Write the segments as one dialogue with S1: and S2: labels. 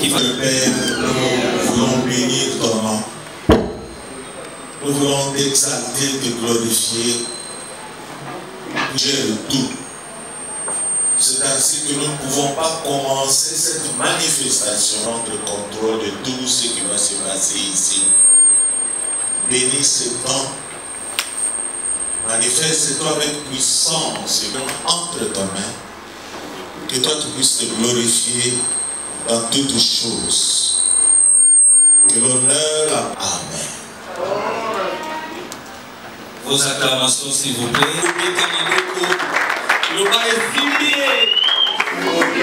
S1: il va...
S2: Père, nous voulons bénir ton nom. Nous voulons t'exalter, te glorifier. Tu es le tout. C'est ainsi que nous ne pouvons pas commencer cette manifestation contre le contrôle de tout ce qui va se passer ici. Bénis ce temps. Manifeste-toi avec puissance et entre tes mains. Que toi tu puisses te glorifier dans toutes choses. Que l'honneur, Amen.
S1: Vos acclamations, s'il vous plaît. Le bas est filmé.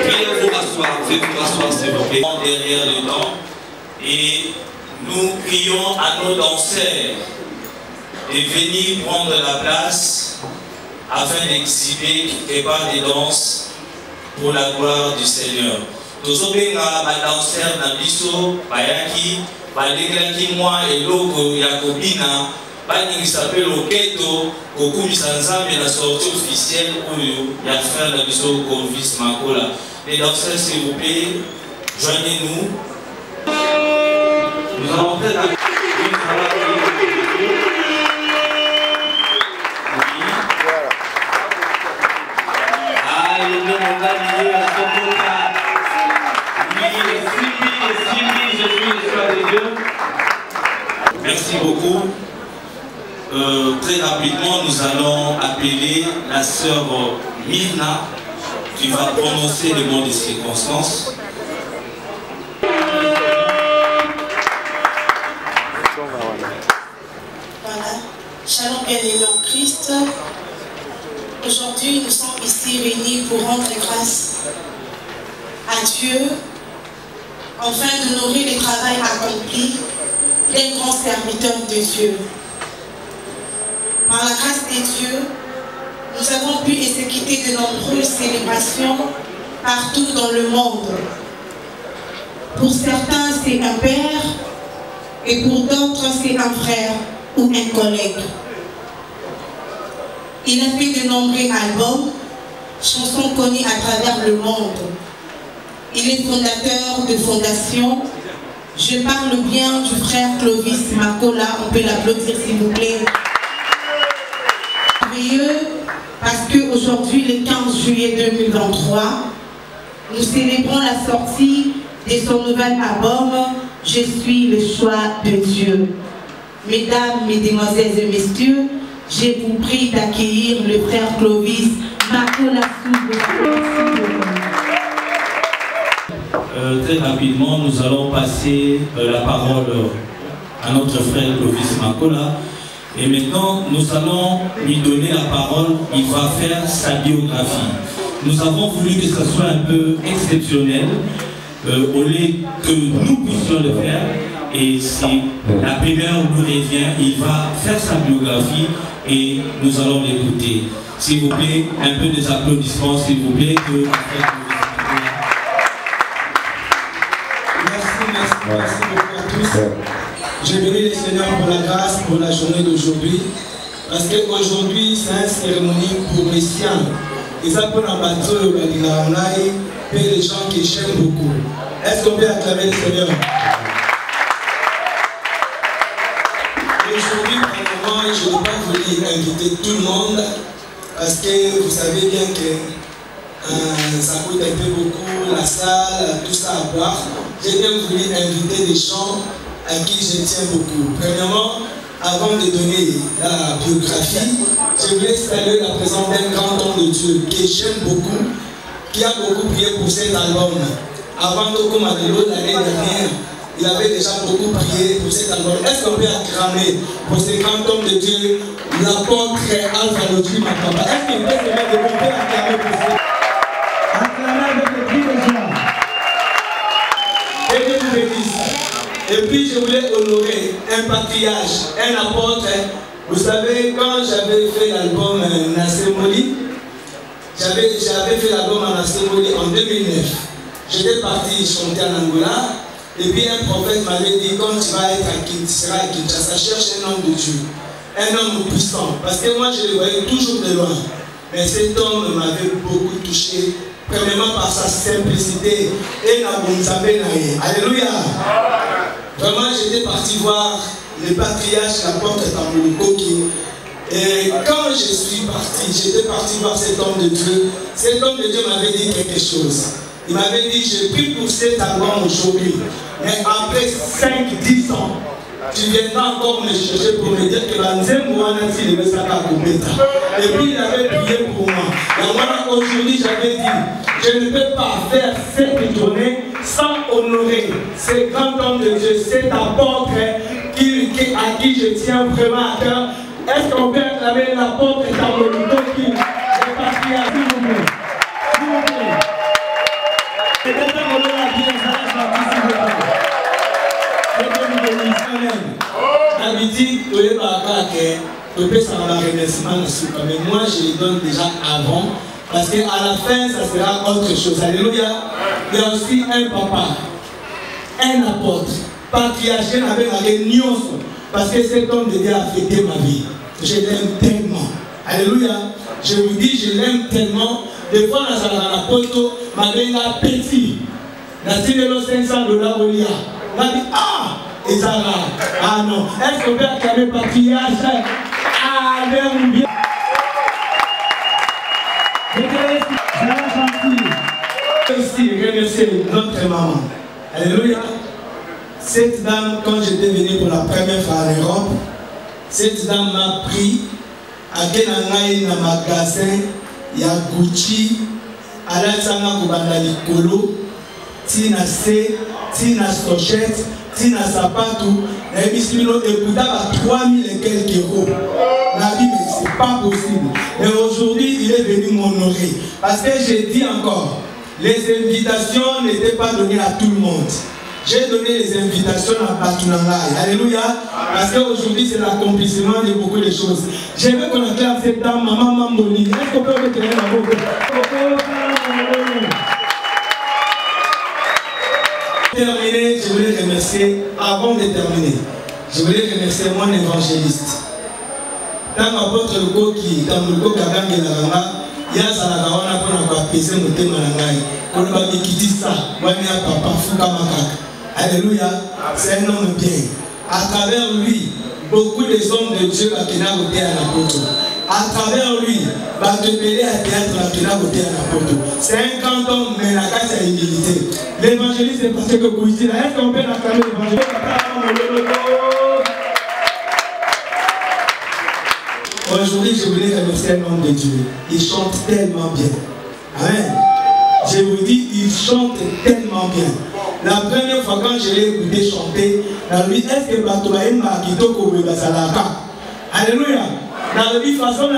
S1: Priez vous rasseoir, faites-vous rasseoir, s'il vous plaît. Derrière le temps. Et nous prions à nos danseurs de venir prendre la place afin d'exhiber quelque part des danses pour la gloire du Seigneur. Tozobenga badanseur na biso bayaki balengelaki mwa eloko ya kobina baningisa mpe loketo kokumisa nzambe na sortie officielle oyo ya frère na biso Clovis Makola. Les danseurs, s'il vous plaît, joignez-nous. Nous allons faire un travail. Merci beaucoup. Très rapidement, nous allons appeler la sœur Myrna qui va prononcer le mot des circonstances.
S3: Voilà. Shalom bien-aimé en Christ. Aujourd'hui, nous sommes ici réunis pour rendre grâce à Dieu afin de nourrir le travail accompli d'un grand serviteur de Dieu. Par la grâce de Dieu, nous avons pu exécuter de nombreuses célébrations partout dans le monde. Pour certains, c'est un père et pour d'autres, c'est un frère ou un collègue. Il a fait de nombreux albums, chansons connues à travers le monde. Il est fondateur de fondations. Je parle bien du frère Clovis Makola, on peut l'applaudir s'il vous plaît. Parce qu'aujourd'hui, le 15 juillet 2023, nous célébrons la sortie de son nouvel album « Je suis le choix de Dieu ». Mesdames, mesdemoiselles et messieurs, je vous prie d'accueillir le frère Clovis Makola.
S1: Très rapidement, nous allons passer la parole à notre frère Clovis Makola. Et maintenant, nous allons lui donner la parole. Il va faire sa biographie. Nous avons voulu que ce soit un peu exceptionnel, au lieu que nous puissions le faire. Et c'est la première où nous revient. Il va faire sa biographie et nous allons l'écouter. S'il vous plaît, un peu des applaudissements, s'il vous plaît.
S4: Merci beaucoup à tous. Je bénis le Seigneur pour la grâce, pour la journée d'aujourd'hui. Parce qu'aujourd'hui, c'est une cérémonie pour mes siens. Et ça peut en battre et les gens qui j'aime beaucoup. Est-ce qu'on peut acclamer le Seigneur? Aujourd'hui, premièrement, je n'ai pas voulu inviter tout le monde. Parce que vous savez bien que ça coûte un peu beaucoup, la salle, tout ça à boire. J'ai bien voulu inviter des gens à qui je tiens beaucoup. Premièrement, avant de donner la biographie, je voulais saluer la présence d'un grand homme de Dieu que j'aime beaucoup, qui a beaucoup prié pour cet album. Avant Toko Madelo, l'année dernière, il avait déjà beaucoup prié pour cet album. Est-ce qu'on peut acclamer pour ce grand homme de Dieu, l'apôtre Alpha Lodji Makamba? Est-ce qu'on peut acclamer pour ça? Acclamer avec le cri de joie. Et Dieu vous bénisse. Et puis je voulais honorer un patriarche, un apôtre. Vous savez, quand j'avais fait l'album Nasemoli, j'avais fait l'album Nasemoli en 2009. J'étais parti chanter en Angola. Et puis un prophète m'avait dit, quand tu vas être à Kinshasa, cherche un homme de Dieu, un homme puissant. Parce que moi je le voyais toujours de loin. Mais cet homme m'avait beaucoup touché premièrement par sa simplicité et la bonne savée. Alléluia. Vraiment, j'étais parti voir le patriarche, la porte Tamboulikoki. Et quand je suis parti, j'étais parti voir cet homme de Dieu. Cet homme de Dieu m'avait dit quelque chose. Il m'avait dit, j'ai pris pour cet album aujourd'hui. Mais après 5-10 ans, tu viendras encore me chercher pour me dire que la deuxième mois, il devait s'accomplir. Et puis il avait prié pour moi. Et moi, aujourd'hui, j'avais dit, je ne peux pas faire cette journée sans honorer ce grand homme de Dieu, cet apôtre à qui je tiens vraiment à cœur. Est-ce qu'on peut acclamer l'apôtre Tamboulikoki? Je prie à s'il vous plaît. S'il vous plaît. Peut-être qu'on aura la vie, ça va d'habitude, tu peux savoir un remerciement, mais moi je les donne déjà avant, parce qu'à la fin ça sera autre chose. Alléluia. Il y a aussi un papa, un apôtre, patriarche avec la réunion, parce que cet homme de Dieu a fêté ma vie. Je l'aime tellement. Alléluia. Je vous dis, je l'aime tellement. Des fois, dans la poto, ma belle a petit. La tiré $500 au lia. On a dit, ah, et ça va. Ah non. Est-ce qu'on peut acclamer patriarche? Ah, bien, bien. Je vais aussi remercier notre maman. Alléluia. Cette dame, quand j'étais venu pour la première fois en Europe, cette dame m'a pris à Kenangaï dans le magasin, il y a Gucci, à la Tsanga Kubanda Likolo, Tina C, Tina Sochette, Tina Sapatou, et Bismillo écouta à 3000 et quelques euros. La Bible, c'est pas possible. Mais aujourd'hui, il est venu m'honorer. Parce que j'ai dit encore, les invitations n'étaient pas données à tout le monde. J'ai donné les invitations à Batunangaï. Alléluia. Parce qu'aujourd'hui, c'est l'accomplissement de beaucoup de choses. Je veux qu'on acclame cette dame, Maman Mamboni. Est-ce qu'on peut mettre la boucle? Terminer, je voulais remercier, avant de terminer, je voulais remercier mon évangéliste. Dans l'apôtre Luko qui, dans le Luko Kagange Naganga, il y a Salagawana pour apaiser mon thème Nangaï. Pour le Babikitissa, Wanya Papa Fuka Makak. Alléluia, c'est un homme bien. À travers lui, beaucoup de hommes de Dieu qui n'ont voté à la porte. À travers lui, va te payer à théâtre qui n'a voté à la porte. C'est un grand homme, mais la casse à humilité. L'évangéliste, c'est parce que Kouiti, est-ce qu'on peut acclamer l'évangéliste? Aujourd'hui, je voulais remercier un homme de Dieu. Il chante tellement bien. Amen. Je vous dis, il chante tellement bien. La première fois quand je l'ai écouté chanter, dans lui, est-ce que Batobaïm m'a quitté au Salaka? Alléluia. Dans la vie, façon,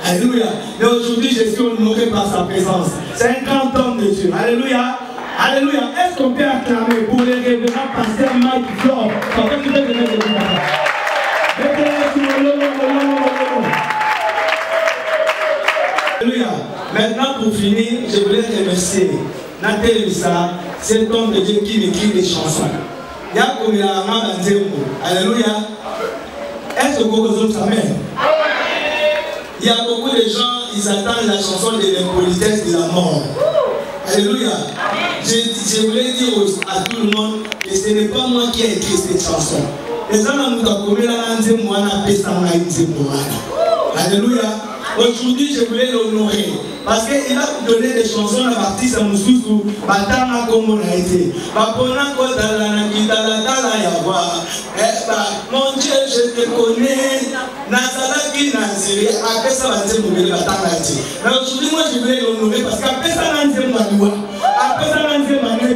S4: alléluia. Mais aujourd'hui, je suis honoré par sa présence. C'est un grand homme de Dieu. Alléluia. Alléluia. Est-ce qu'on peut acclamer pour les révérends pasteurs Mike Flore? Pourquoi tu peux te mettre de Alléluia. Maintenant, pour finir, je voulais remercier Nathalie Lissa, cet homme de Dieu qui m'écrit des chansons. Alléluia. Est-ce que vous avez amen? Il y a beaucoup de gens, ils attendent la chanson de l'impolitesse de la mort. Alléluia. Je voulais dire à tout le monde que ce n'est pas moi qui ai écrit cette chanson. Les gens nous ont commis la Alléluia. Aujourd'hui, je voulais l'honorer parce qu'il a donné des chansons à l'artiste Moussoussou, Batana comme on a été. Mon Dieu, je te connais. Nazalaki Naziri, après ça, va dire Moubele Batana. Mais aujourd'hui, moi, je voulais l'honorer parce qu'après ça, Nanzé Madoua, après ça, Nanzé Madoua,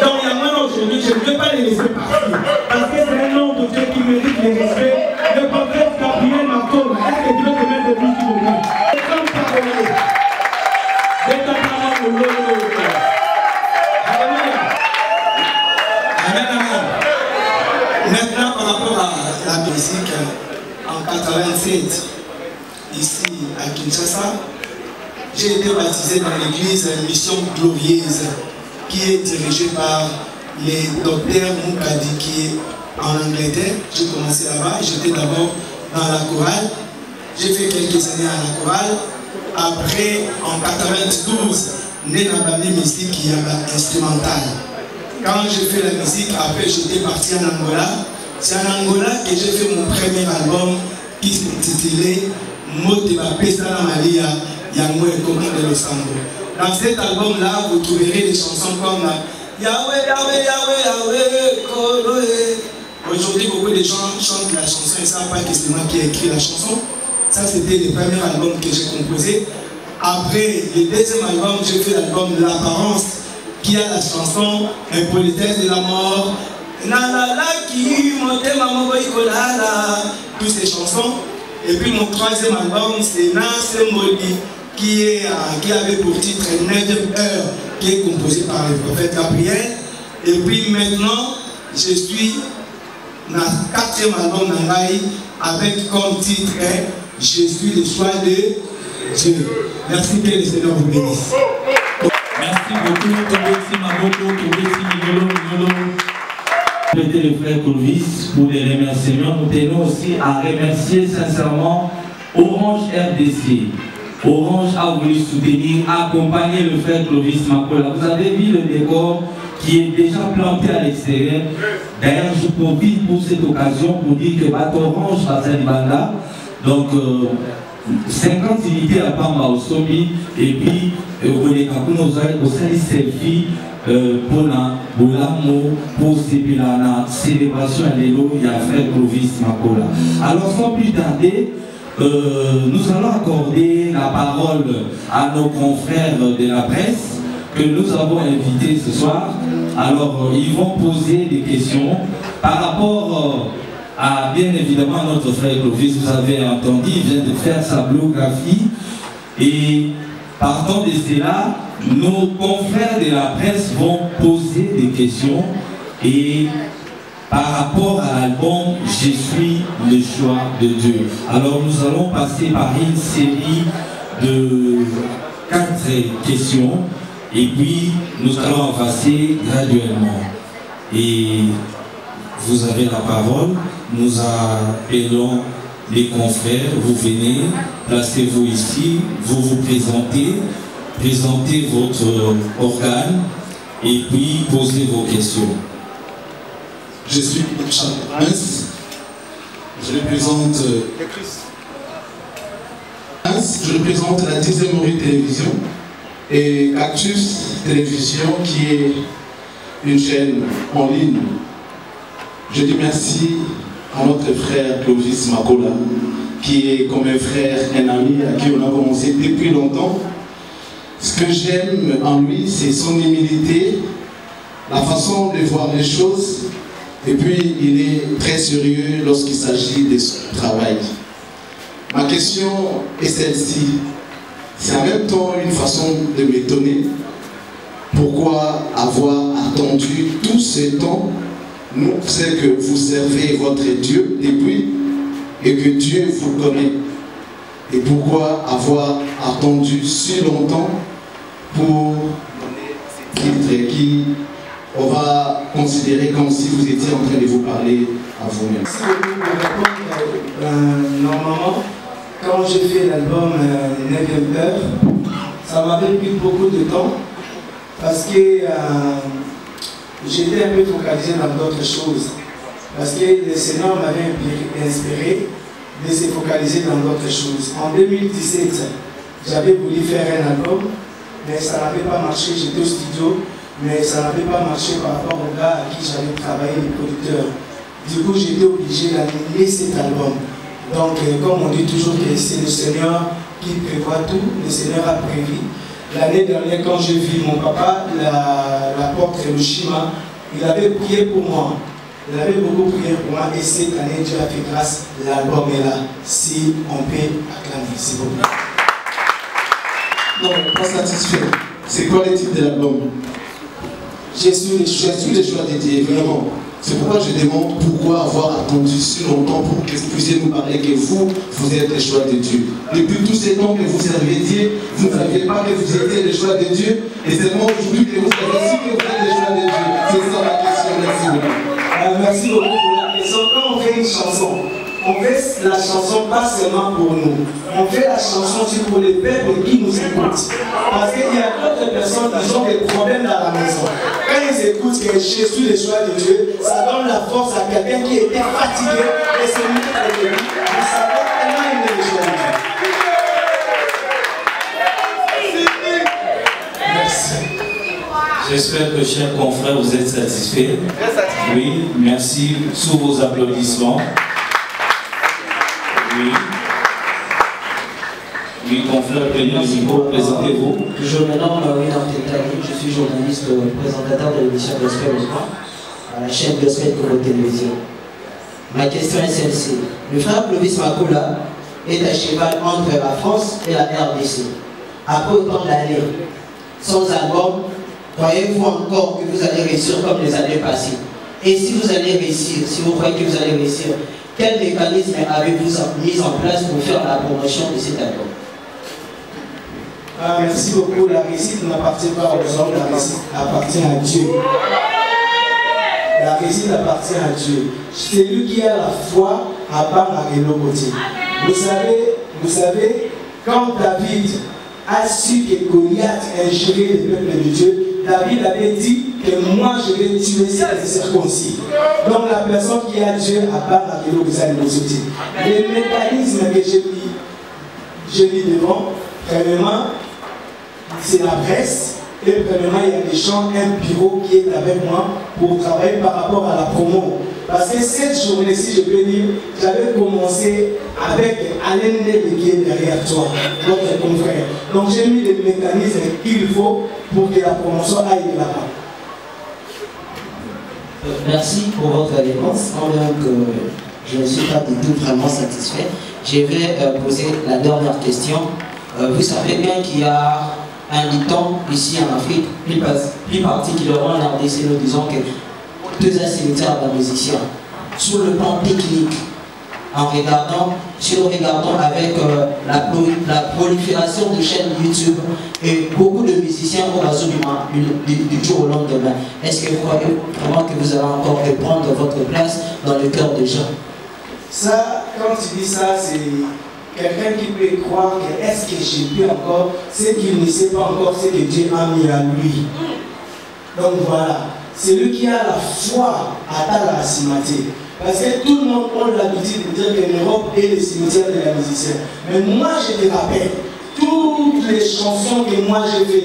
S4: donc, il y a moi aujourd'hui, je ne veux pas les laisser partir parce que c'est un homme de Dieu qui mérite le respect. Le prophète Gabriel Macron, est-ce que tu veux te mettre de plus s'il vous plaît? C'est comme ça qu'on est. C'est comme ça qu'on est. Alléluia. Amen, amen. Maintenant, par rapport à la musique, en 87, ici à Kinshasa, j'ai été baptisé dans l'église Mission Glorieuse, qui est dirigée par les docteurs Moukadi, qui est en Angleterre. J'ai commencé là-bas, j'étais d'abord dans la chorale. J'ai fait quelques années à la chorale. Après, en 92, j'ai dans la musique qui est instrumentale. Quand j'ai fait la musique, après j'étais parti en Angola. C'est en Angola que j'ai fait mon premier album qui s'intitulait Motema Pesana Malia Yango et Comment de Los Angeles. Dans cet album-là, vous trouverez des chansons comme Yahweh, Yahweh, Yahweh, Yahweh, Koloé. Aujourd'hui, beaucoup de gens chantent la chanson et ne savent pas que c'est moi qui ai écrit la chanson. Ça, c'était le premier album que j'ai composé. Après, le deuxième album, j'ai fait l'album L'Apparence, qui a la chanson Impolitesse de la mort. Toutes ces chansons. Et puis mon troisième album, c'est Nansé Moli, qui avait pour titre 9e heure, qui est composé par le prophète Gabriel. Et puis maintenant, je suis dans le 4e album d'Angaï, avec comme titre Je suis le choix de Dieu. Merci, que le Seigneur vous bénisse.
S1: Merci beaucoup, Tobeti Maboko, Tobeti Migolo. C'était le frère Clovis pour les remerciements. Nous tenons aussi à remercier sincèrement Orange RDC. Orange a voulu soutenir, accompagner le frère Clovis Makola. Vous avez vu le décor qui est déjà planté à l'extérieur. D'ailleurs, je profite pour cette occasion pour dire que Bateau Orange va faire Banda. Donc, 50 unités à Pamba au Somi. Et puis, au selfie pour la célébration à l'élo, il y a frère Clovis Makola. Alors, sans plus tarder, nous allons accorder la parole à nos confrères de la presse que nous avons invités ce soir. Alors, ils vont poser des questions par rapport à, bien évidemment, notre frère Clovis. Vous avez entendu, il vient de faire sa biographie. Et partant de cela, nos confrères de la presse vont poser des questions. Et par rapport à l'album « Je suis le choix de Dieu ». Alors nous allons passer par une série de 4 questions et puis nous allons avancer graduellement. Et vous avez la parole, nous appelons les confrères, vous venez, placez-vous ici, vous vous présentez votre organe et puis posez vos questions.
S2: Je suis Charles Prince, je représente la 10e Ori Télévision et Cactus Télévision qui est une chaîne en ligne. Je dis merci à notre frère Clovis Makola qui est comme un frère, un ami à qui on a commencé depuis longtemps. Ce que j'aime en lui, c'est son humilité, la façon de voir les choses. Et puis, il est très sérieux lorsqu'il s'agit de son travail. Ma question est celle-ci. C'est en même temps une façon de m'étonner. Pourquoi avoir attendu tout ce temps? Nous, c'est que vous servez votre Dieu depuis et que Dieu vous connaît. Et pourquoi avoir attendu si longtemps pour donner ce titre qui... on va considérer comme si vous étiez en train de vous parler à vous-même.
S4: Merci beaucoup pour répondre. Normalement, quand j'ai fait l'album 9e heure, ça m'avait pris beaucoup de temps parce que j'étais un peu focalisé dans d'autres choses. Parce que le Seigneur m'avait inspiré de se focaliser dans d'autres choses. En 2017, j'avais voulu faire un album, mais ça n'avait pas marché. J'étais au studio. Mais ça n'avait pas marché par rapport au gars à qui j'avais travaillé, les producteurs. Du coup, j'étais obligé d'annuler cet album. Donc, comme on dit toujours que c'est le Seigneur qui prévoit tout, le Seigneur a prévu. L'année dernière, quand j'ai vu mon papa, l'apôtre Hiroshima, il avait prié pour moi. Il avait beaucoup prié pour moi. Et cette année, Dieu a fait grâce. L'album est là. Si on peut acclamer, s'il vous plaît.
S2: Non, pas satisfait. C'est quoi le titre de l'album?
S4: Je suis le choix de Dieu, vraiment.
S2: C'est pourquoi je demande pourquoi avoir attendu si longtemps pour que vous puissiez nous parler que vous êtes le choix de Dieu. Depuis tous ces temps que vous servez Dieu, vous ne saviez pas que vous étiez le choix de Dieu et seulement aujourd'hui que vous savez si que vous êtes le choix de Dieu. C'est ça la question, merci beaucoup.
S4: Merci beaucoup pour la question. Quand on fait une chanson, on fait la chanson pas seulement pour nous. On fait la chanson aussi pour les peuples qui nous écoutent. Parce qu'il y a d'autres personnes qui ont des problèmes dans la maison. Quand ils écoutent que Jésus le choix de Dieu, ça donne la force à quelqu'un qui était fatigué et se met à l'église. Vous savez tellement aimer le choix de Dieu. Merci.
S1: J'espère que, chers confrères, vous êtes satisfaits. Oui, merci. Sous vos applaudissements. Oui. Oui, confrère, prenez le micro, présentez-vous.
S5: Je me nomme William Tetani, je suis journaliste, présentateur de l'émission Gospel à la chaîne Gospel Congo Télévision. Ma question est celle-ci. Le frère Clovis Makula est à cheval entre la France et la RDC. Après autant d'années, sans album, croyez-vous encore que vous allez réussir comme les années passées? Et si vous allez réussir, si vous croyez que vous allez réussir, quel mécanisme avez-vous mis en place pour faire la promotion de cet album?
S4: Merci beaucoup. La réussite n'appartient pas aux hommes, la réussite appartient à Dieu. La réussite appartient à Dieu. C'est lui qui a la foi à part à côté. Vous savez, quand David a su que Goliath injurait le peuple de Dieu, David avait dit que moi je vais tuer ces circoncis. Donc la personne qui a Dieu à part à côté. Les mécanismes que j'ai mis devant, premièrement, c'est la presse. Et premièrement, il y a des gens, un bureau qui est avec moi pour travailler par rapport à la promo. Parce que cette journée-ci, je peux dire, j'avais commencé avec Alain Nel qui est derrière toi, notre confrère. Donc j'ai mis les mécanismes qu'il faut pour que la promotion aille de là-bas.
S5: Merci pour votre réponse. Quand même que je ne suis pas du tout vraiment satisfait, je vais poser la dernière question. Vous savez bien qu'il y a un dicton ici en Afrique, plus particulièrement en RDC, nous disons que deux cimetières d'un musicien. Sur le plan technique, si nous regardons avec la prolifération de chaînes YouTube et beaucoup de musiciens au réseau du jour au lendemain, est-ce que vous croyez vraiment que vous allez encore reprendre votre place dans le cœur des gens?
S4: Ça, quand tu dis ça, c'est quelqu'un qui peut croire que est-ce que je peux encore, c'est qu'il ne sait pas encore ce que Dieu a mis à lui. Donc voilà, c'est lui qui a la foi à la cimetière. Parce que tout le monde a l'habitude de dire que l'Europe est le cimetière de la musicienne. Mais moi je te rappelle, toutes les chansons que moi j'ai fait,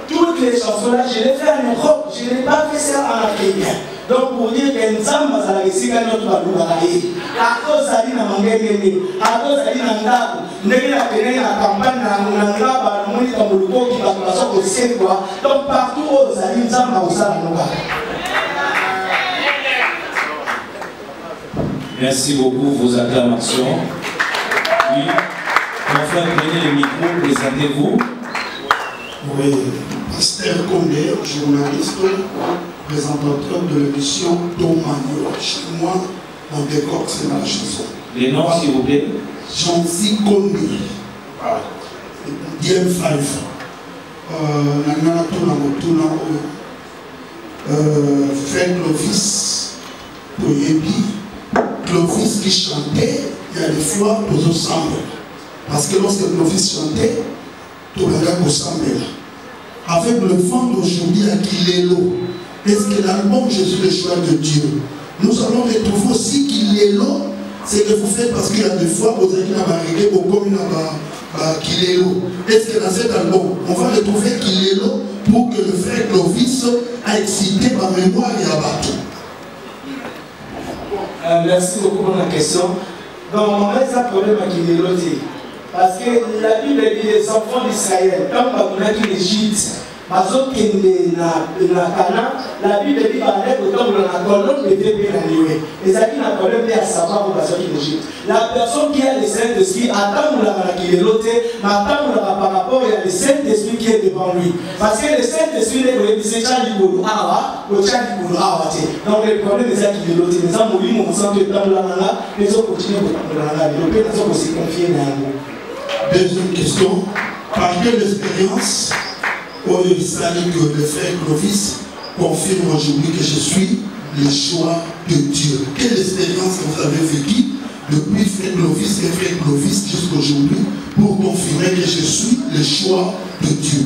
S4: toutes les chansons là, je les fais en Europe, je n'ai pas fait ça en Afrique. Donc pour dire que nous sommes dans la République, nous sommes dans la République. À cause de la Mangénie, à cause de la Ndako, nous avons la campagne, nous avons donc partout où nous sommes dans la République.
S1: Merci beaucoup pour vos acclamations. Oui, enfin, prenez le micro, présentez-vous.
S6: Oui, Pasteur Condé, journaliste, présentateur de l'émission Domagno. Chez moi, on décor, c'est la chanson.
S1: Les noms, s'il vous plaît.
S6: Chancy Condé. DM5. Nana Tuna Frère Clovis, Toyebi. Clovis qui chantait, il y a des fois, nous ensemble. Parce que lorsque Clovis chantait, tout le monde ensemble. Avec le fond d'aujourd'hui à Kilelo, est-ce que l'album Je suis le choix de Dieu, nous allons retrouver aussi Kilelo, c'est que vous faites parce qu'il y a des fois, vous avez marqué au commun à Kilelo. Est-ce que dans cet album, on va retrouver Kilelo pour que le frère Clovis a excité ma mémoire et abattu?
S4: Merci beaucoup pour la question. Donc, on a un problème à Kilelo. Parce que la Bible dit les enfants d'Israël, quand on a dit l'Égypte, la Bible dit que l'autre devait bien l'annuler. Et ça dit la problème est à savoir où l'Égypte. La personne qui a le Saint-Esprit attend l'autre, mais attend par rapport à le Saint-Esprit qui est devant lui. Parce que le Saint-Esprit est le Saint-Esprit. Donc le problème est ça qui est l'autre. Les gens mourent, on sent que les autres continuent à se confier dans nous.
S6: Deuxième question, par quelle expérience au Israël que le frère Clovis confirme aujourd'hui que je suis le choix de Dieu. Quelle expérience vous avez vécue depuis Frère Clovis et Frère Clovis jusqu'aujourd'hui pour confirmer que je suis le choix de Dieu?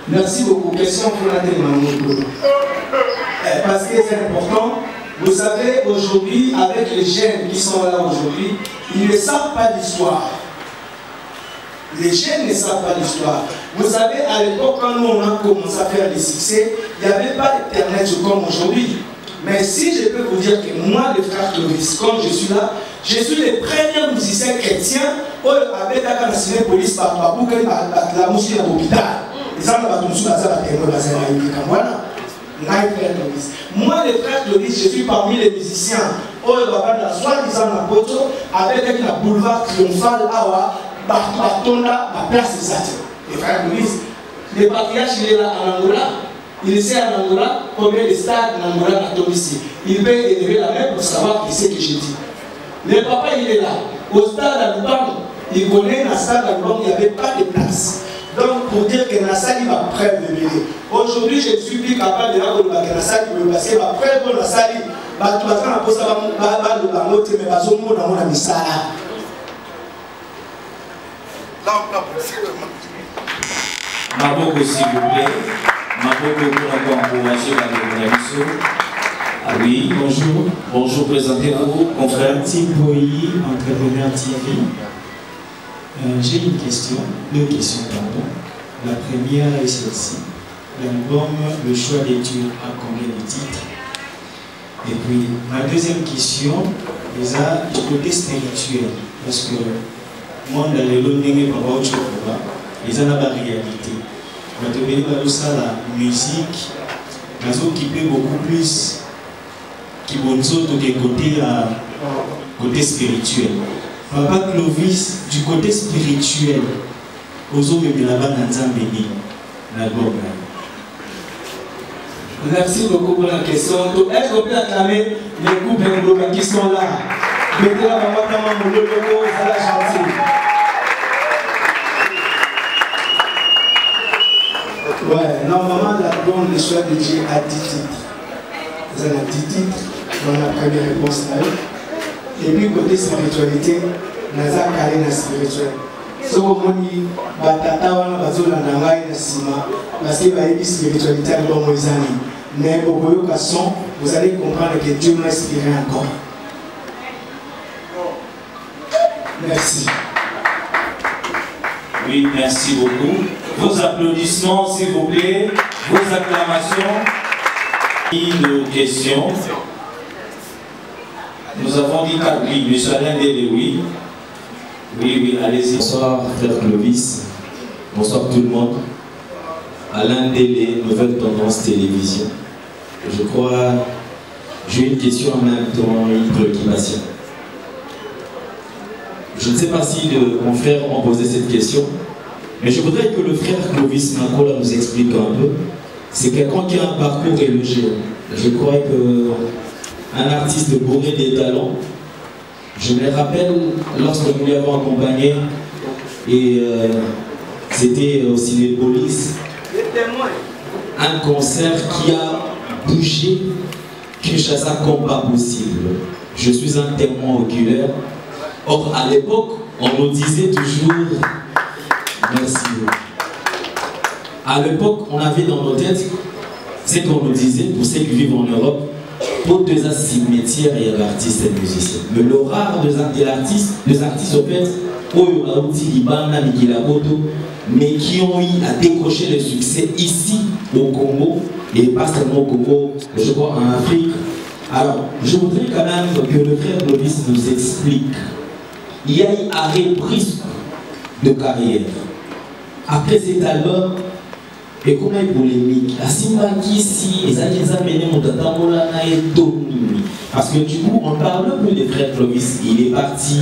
S4: Merci beaucoup. Question pour la témoignage. Parce que c'est important. Vous savez, aujourd'hui, avec les jeunes qui sont là aujourd'hui, ils ne savent pas l'histoire. Les jeunes ne savent pas l'histoire. Vous savez, à l'époque, quand nous on a commencé à faire des succès, il n'y avait pas d'internet comme aujourd'hui. Mais si je peux vous dire que moi, le frère Clovis, comme je suis là, je suis le premier musicien chrétien avec la ciné police par la musique de l'hôpital. Les gens ne sont pas moi, le frère Clovis, je suis parmi les musiciens. Soi-disant la poto avec un boulevard triomphal à Bartonda, la place des Satés. Le frère Clovis, le patriarche, il est là en Angola. Il sait en Angola combien de stades en Angola sont ici. Il peut élever la main pour savoir qui c'est que je dis. Le papa, il est là. Au stade à Lubang, il connaît le stade à Lubang, il n'y avait pas de place. Donc, pour dire que Nassali va prêt de venir. Aujourd'hui, je suis plus capable de dire que Nassali veut passer, va prêt pour Nassali. Tu vas faire un poste à la moto, mais vas-y, on va faire un missala.
S1: Maboko, s'il vous plaît. Maboko, pour encourager la démonstration. Ah oui, bonjour. Bonjour, présentez-vous, confrère.
S7: Tim Boyi, entrepreneur TV. J'ai une question, deux questions, pardon. La première est celle-ci. L'album Le choix des dieux a combien de titres? Et puis, ma deuxième question, c'est du côté spirituel. Parce que moi, dans le monde n'est pas autre chose, ils ont la réalité. La musique, qui peut beaucoup plus, qui côté spirituel. Papa Clovis, du côté spirituel, aux hommes de là-bas dans l'album.
S4: Merci beaucoup pour la question. Est-ce qu'on peut acclamer les couples qui sont là? Mettez la maman dans mon logo, ça la chanter. Ouais, normalement, l'album Le choix de Dieu a 10 titres. Vous avez 10 titres dans la première réponse là. Et puis, côté spiritualité, nous avons carré la spirituelle. Ce que vous dites, parce que la spiritualité est dans mes amis. Mais vous allez comprendre que Dieu m'a inspiré encore. Merci.
S1: Oui, merci beaucoup. Vos applaudissements, s'il vous plaît. Vos acclamations. De questions. Nous avons dit 4 oui, M. Alain Délé, oui. Oui, allez-y.
S8: Bonsoir, frère Clovis. Bonsoir tout le monde. Alain Délé, Nouvelle Tendance Télévision. Je crois, j'ai une question en même temps, une préoccupation. Je ne sais pas si les confrères ont posé cette question, mais je voudrais que le frère Clovis Nakola nous explique un peu. C'est quelqu'un qui a un parcours élogieux. Je crois qu'un artiste bourré des talents. Je me rappelle lorsque nous l'avons accompagné et c'était au Cinépolis, un concert qui a bougé Kinshasa comme pas possible. Je suis un témoin oculaire. Or, à l'époque, on nous disait toujours merci. À l'époque, on avait dans nos têtes ce qu'on nous disait pour ceux qui vivent en Europe. Pour deux cimetières et d'artistes et musiciens. Mais le rare des artistes au fait, mais qui ont eu à décrocher le succès ici au Congo, et pas seulement au Congo, je crois en Afrique. Alors, je voudrais quand même que le frère Clovis nous explique. Il y a eu arrêt prise de carrière. Après cet album, et comment est polémique, parce que du coup on ne parle plus de frère Clovis. Il est parti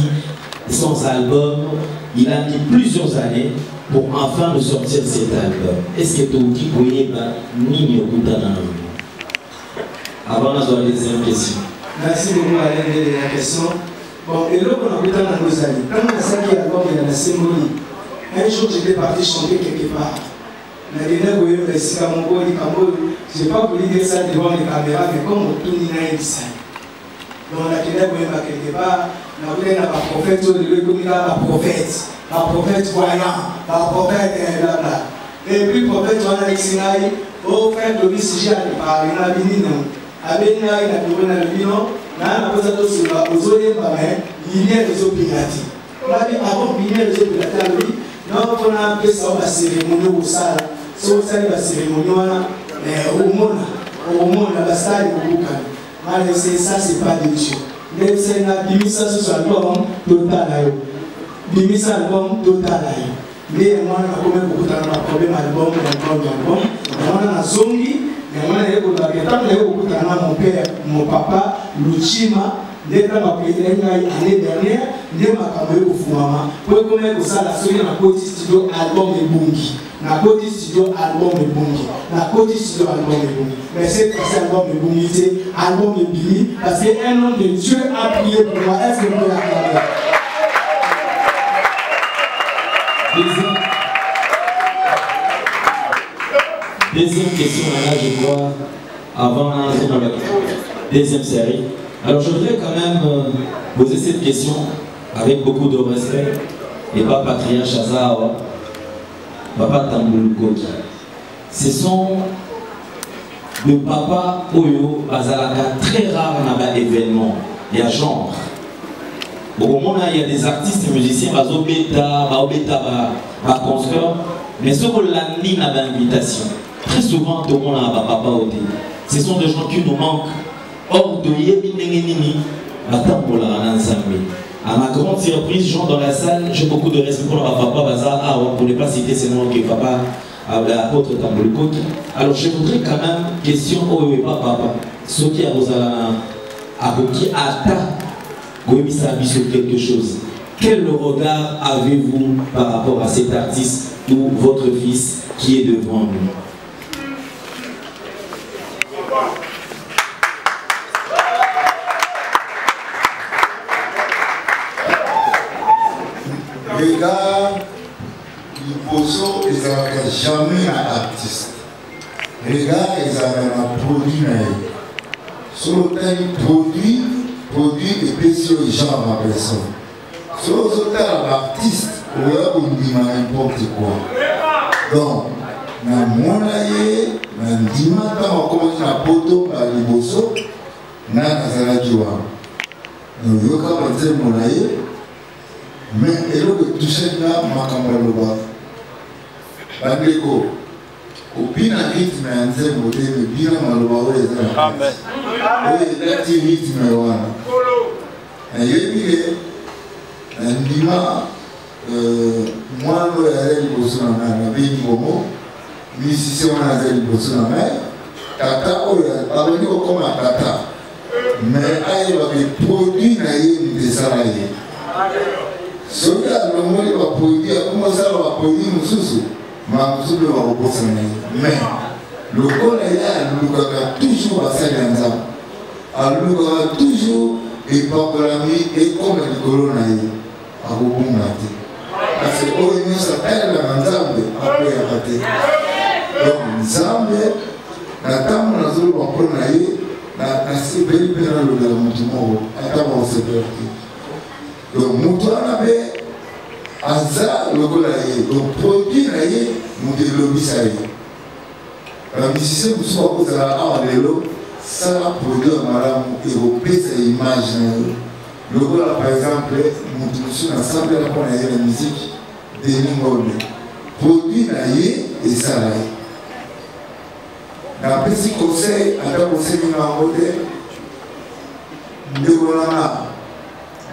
S8: sans album, il a mis plusieurs années pour enfin nous sortir cet album. Est-ce que tu dis que vous avant la deuxième question?
S4: Merci beaucoup Alain de la question. Bon, et là on a vu dans nos amis. Quand on a sorti l'album, il y a la symbolique. Un jour j'étais parti chanter quelque part. Je n'ai pas voulu dire ça devant les caméras, mais comme on tourne, il y a un design. Donc, la quelque part, on a un prophète, un prophète voyant, un prophète, et puis prophète, on a l'exinaï, au frère de l'Israël, par une abinine, abinine, la vino, n'a pas de sur la osole, il y a des opératifs. On a dit avant, il y a des opératifs, non, on a appelé ça la cérémonie au sale, sauf ça, la cérémonie, au monde, la salle, au boucan. Mais ça, c'est pas des choses. Mais c'est un bimisa sur l'album total. Bimisa album total. Mais moi, on a beaucoup de problèmes album, on a zongi, on a beaucoup de mon père, mon papa, Luchima, l'année dernière, les Makamé au Fumama, pour connaître ça, la série dans le studio album et bungi. Na côté studio album et bungi. Na côté studio album et bungi. Mais c'est album et bungi, c'est album et bungi, parce qu'un homme de Dieu a prié pour moi. Est-ce que vous pouvez l'accorder?
S8: Deuxième question, là, je crois, avant la deuxième série. Alors, je voudrais quand même poser cette question avec beaucoup de respect, et pas patriarche Chazawa, Papa Tambulukoki. Ce sont le papa Oyo Bazalaka très rare dans l'événement. Il y a genre. Au moment il y a des artistes et musiciens, Bazobeta, concert, mais ceux qui l'ont mis dans l'invitation. Très souvent, tout le monde a papa Ote. Ce sont des gens qui nous manquent. Or, de Yebi Nengenini, Batambola Ensemble. À ma grande surprise, gens dans la salle, j'ai beaucoup de respect pour papa Baza. Ah, on ne pourrait pas citer ces noms que papa l'apôtre Tambulukoki. Alors, je voudrais quand même, question au papa, ce qui a Aboki Ata, Goemisabi sur quelque chose. Quel regard avez-vous par rapport à cet artiste ou votre fils qui est devant nous?
S9: Regarde, il pose jamais un artiste. Regarde, ils avaient un produit. Sur le produit et pécio et genre à personne. Sur le l'artiste, on va dire n'importe quoi. Donc, na monaye, na dimata, on commence à poto, à liboso, na nazalakiwa. Nous y a monaye. Mais il faut que tout ça soit makamaloba. Bandeko, au bina rythme anze moté, mais bina maloba ou les uns. Amen. Oui, l'ati rythme wana. Et yébi ndima moi no yali bosona na bini bomo, musicien wana yali bosona na tata oya aboni ko koma tata. Mais ayi ba ke produit na yé ndesalaye. Soki alongoli baproduit akomosala baproduit mosusu mamosusu mpe bakobosana ye mais lokola ye alukaka toujours basali ya nzambe alukaka toujours epakolami ekoma likolo na ye akobunga te parce oyo nyonso atalelaka nzambe akweyaka te donc nzambe na ntango nazoloba mpona na ye nasepeli mpe nalobela motu moko ata bakosepela te. Donc, nous avons le produit, nous développons ça. La musicien, vous savez, ça va produire et vous payez cette image. Le par exemple, nous sommes ensemble à la musique de Ningolbe. Produit et ça. Dans le petit conseil, à la conseil de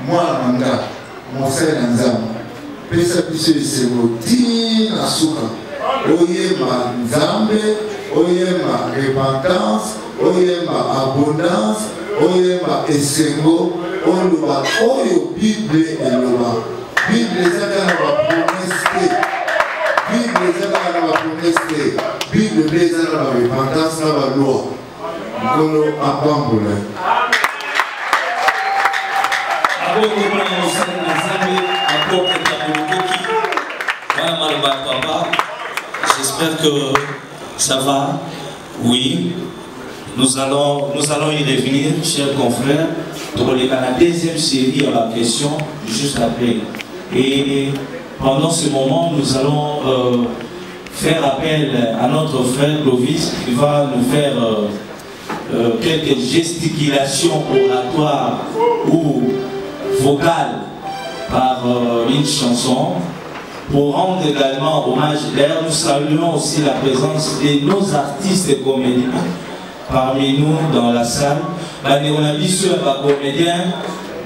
S9: moi, mon frère Nzam, pesa biso esebo tina suka. Oyema Nzambe, oyema repentance, oyema abondance, oyema esengo, oloba oyo Bible eloba. Bible ezaka na ba promesse. Bible ezaka na ba promesse. Bible ezaka na ba repentance na ba loi. Ngolo apambola.
S1: J'espère j'espère que ça va. Oui, nous allons y revenir, chers confrères, pour la deuxième série à la question, juste après. Et pendant ce moment, nous allons faire appel à notre frère Clovis qui va nous faire quelques gesticulations oratoires ou vocales par une chanson pour rendre également hommage. D'ailleurs, nous saluons aussi la présence de nos artistes et comédiens parmi nous dans la salle. On a vu sur les comédiens,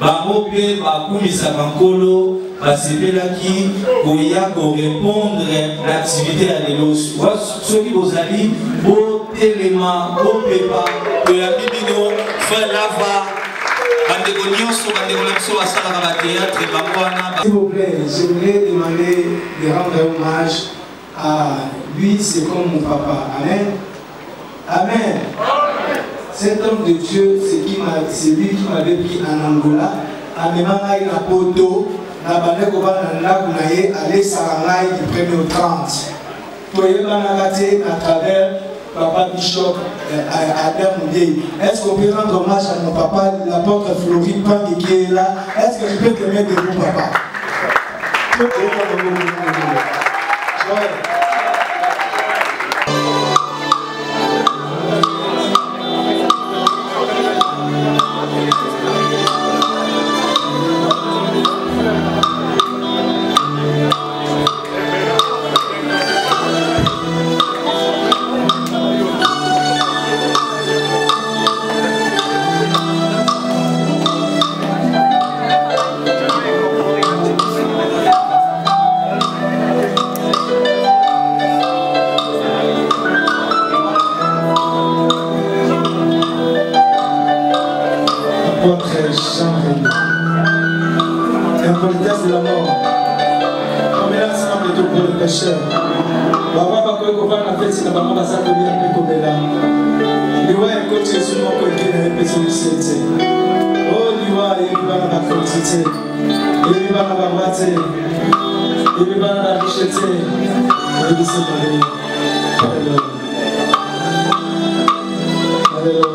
S1: Bamope, Bakoumisa Kankolo, Basepelaki, Koya, pour répondre à l'activité à l'élos. Ceux qui vous allez, beau téléma, beau pépa, que la Bibino, frère Lava.
S4: S'il vous plaît, je voulais demander de rendre hommage à lui, c'est comme mon papa. Amen. Amen. Cet homme de Dieu, c'est lui qui m'avait pris en Angola, à Memanaï na Poto, na Banekova na Nagunaye, à l'Essarangaï du 1er au 30. Toye Banagate à travers Papa Bishop Adam Moudé. Est-ce qu'on peut rendre hommage à mon papa, l'apôtre Floride Pang qui est là? Est-ce que je peux te mettre debout, papa? Impolitesse de la mort. Comme là, c'est un plutôt pour le pécheur. Baba Bakoy Kovan a fait si la maman va s'accueillir un peu comme là. Liwa est coaché sur mon côté de la société. Oh, Liwa, il va dans la quantité. Il va dans la boîte. Il va dans la richesse. Il va se marier. Alléluia. Alléluia.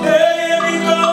S10: Hey,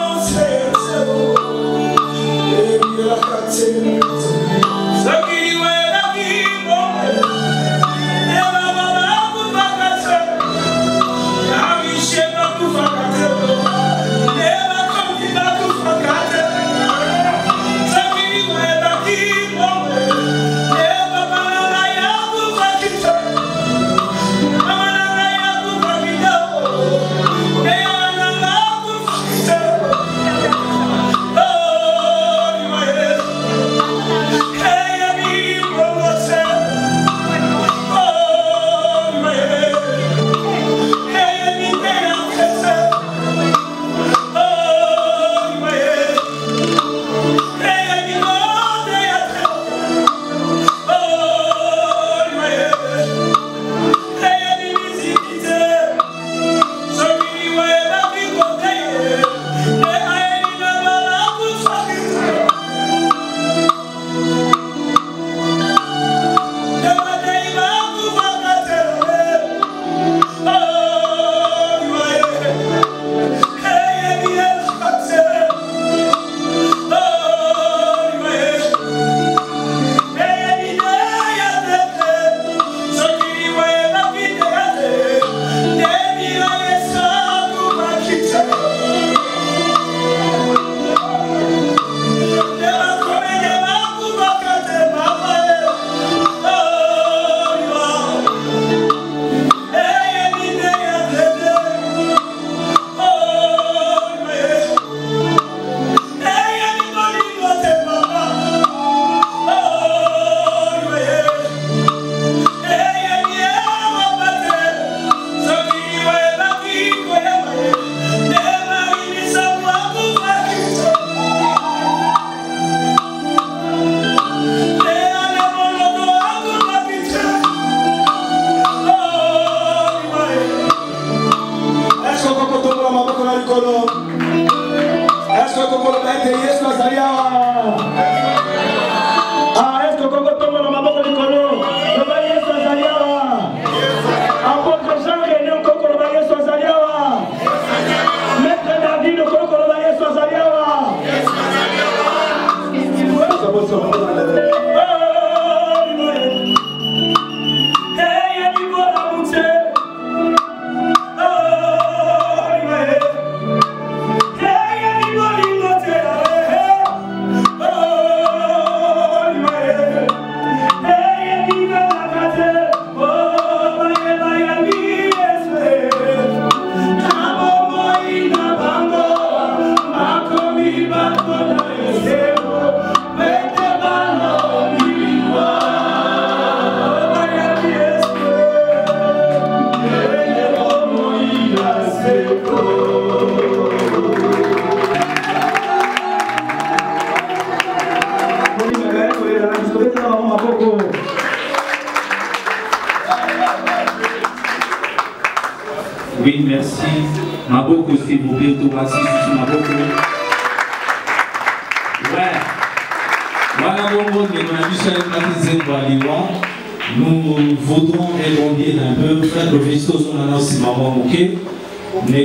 S4: Likolo. Est-ce que Kokolo va être Yesu Azalia? Ah, est-ce que Kokolo tombe dans ma boque Likolo? Le va Yesu Azalia. Apôtre Jean René Kokolo va Yesu Azalia. Maître David Kokolo va Yesu Azalia.
S8: Oui, merci. Maboko, s'il vous plaît, Thomas, Maboko. Ouais. Nous voudrons rebondir un peu. Frère le Visto, on a aussi maman, ok? Mais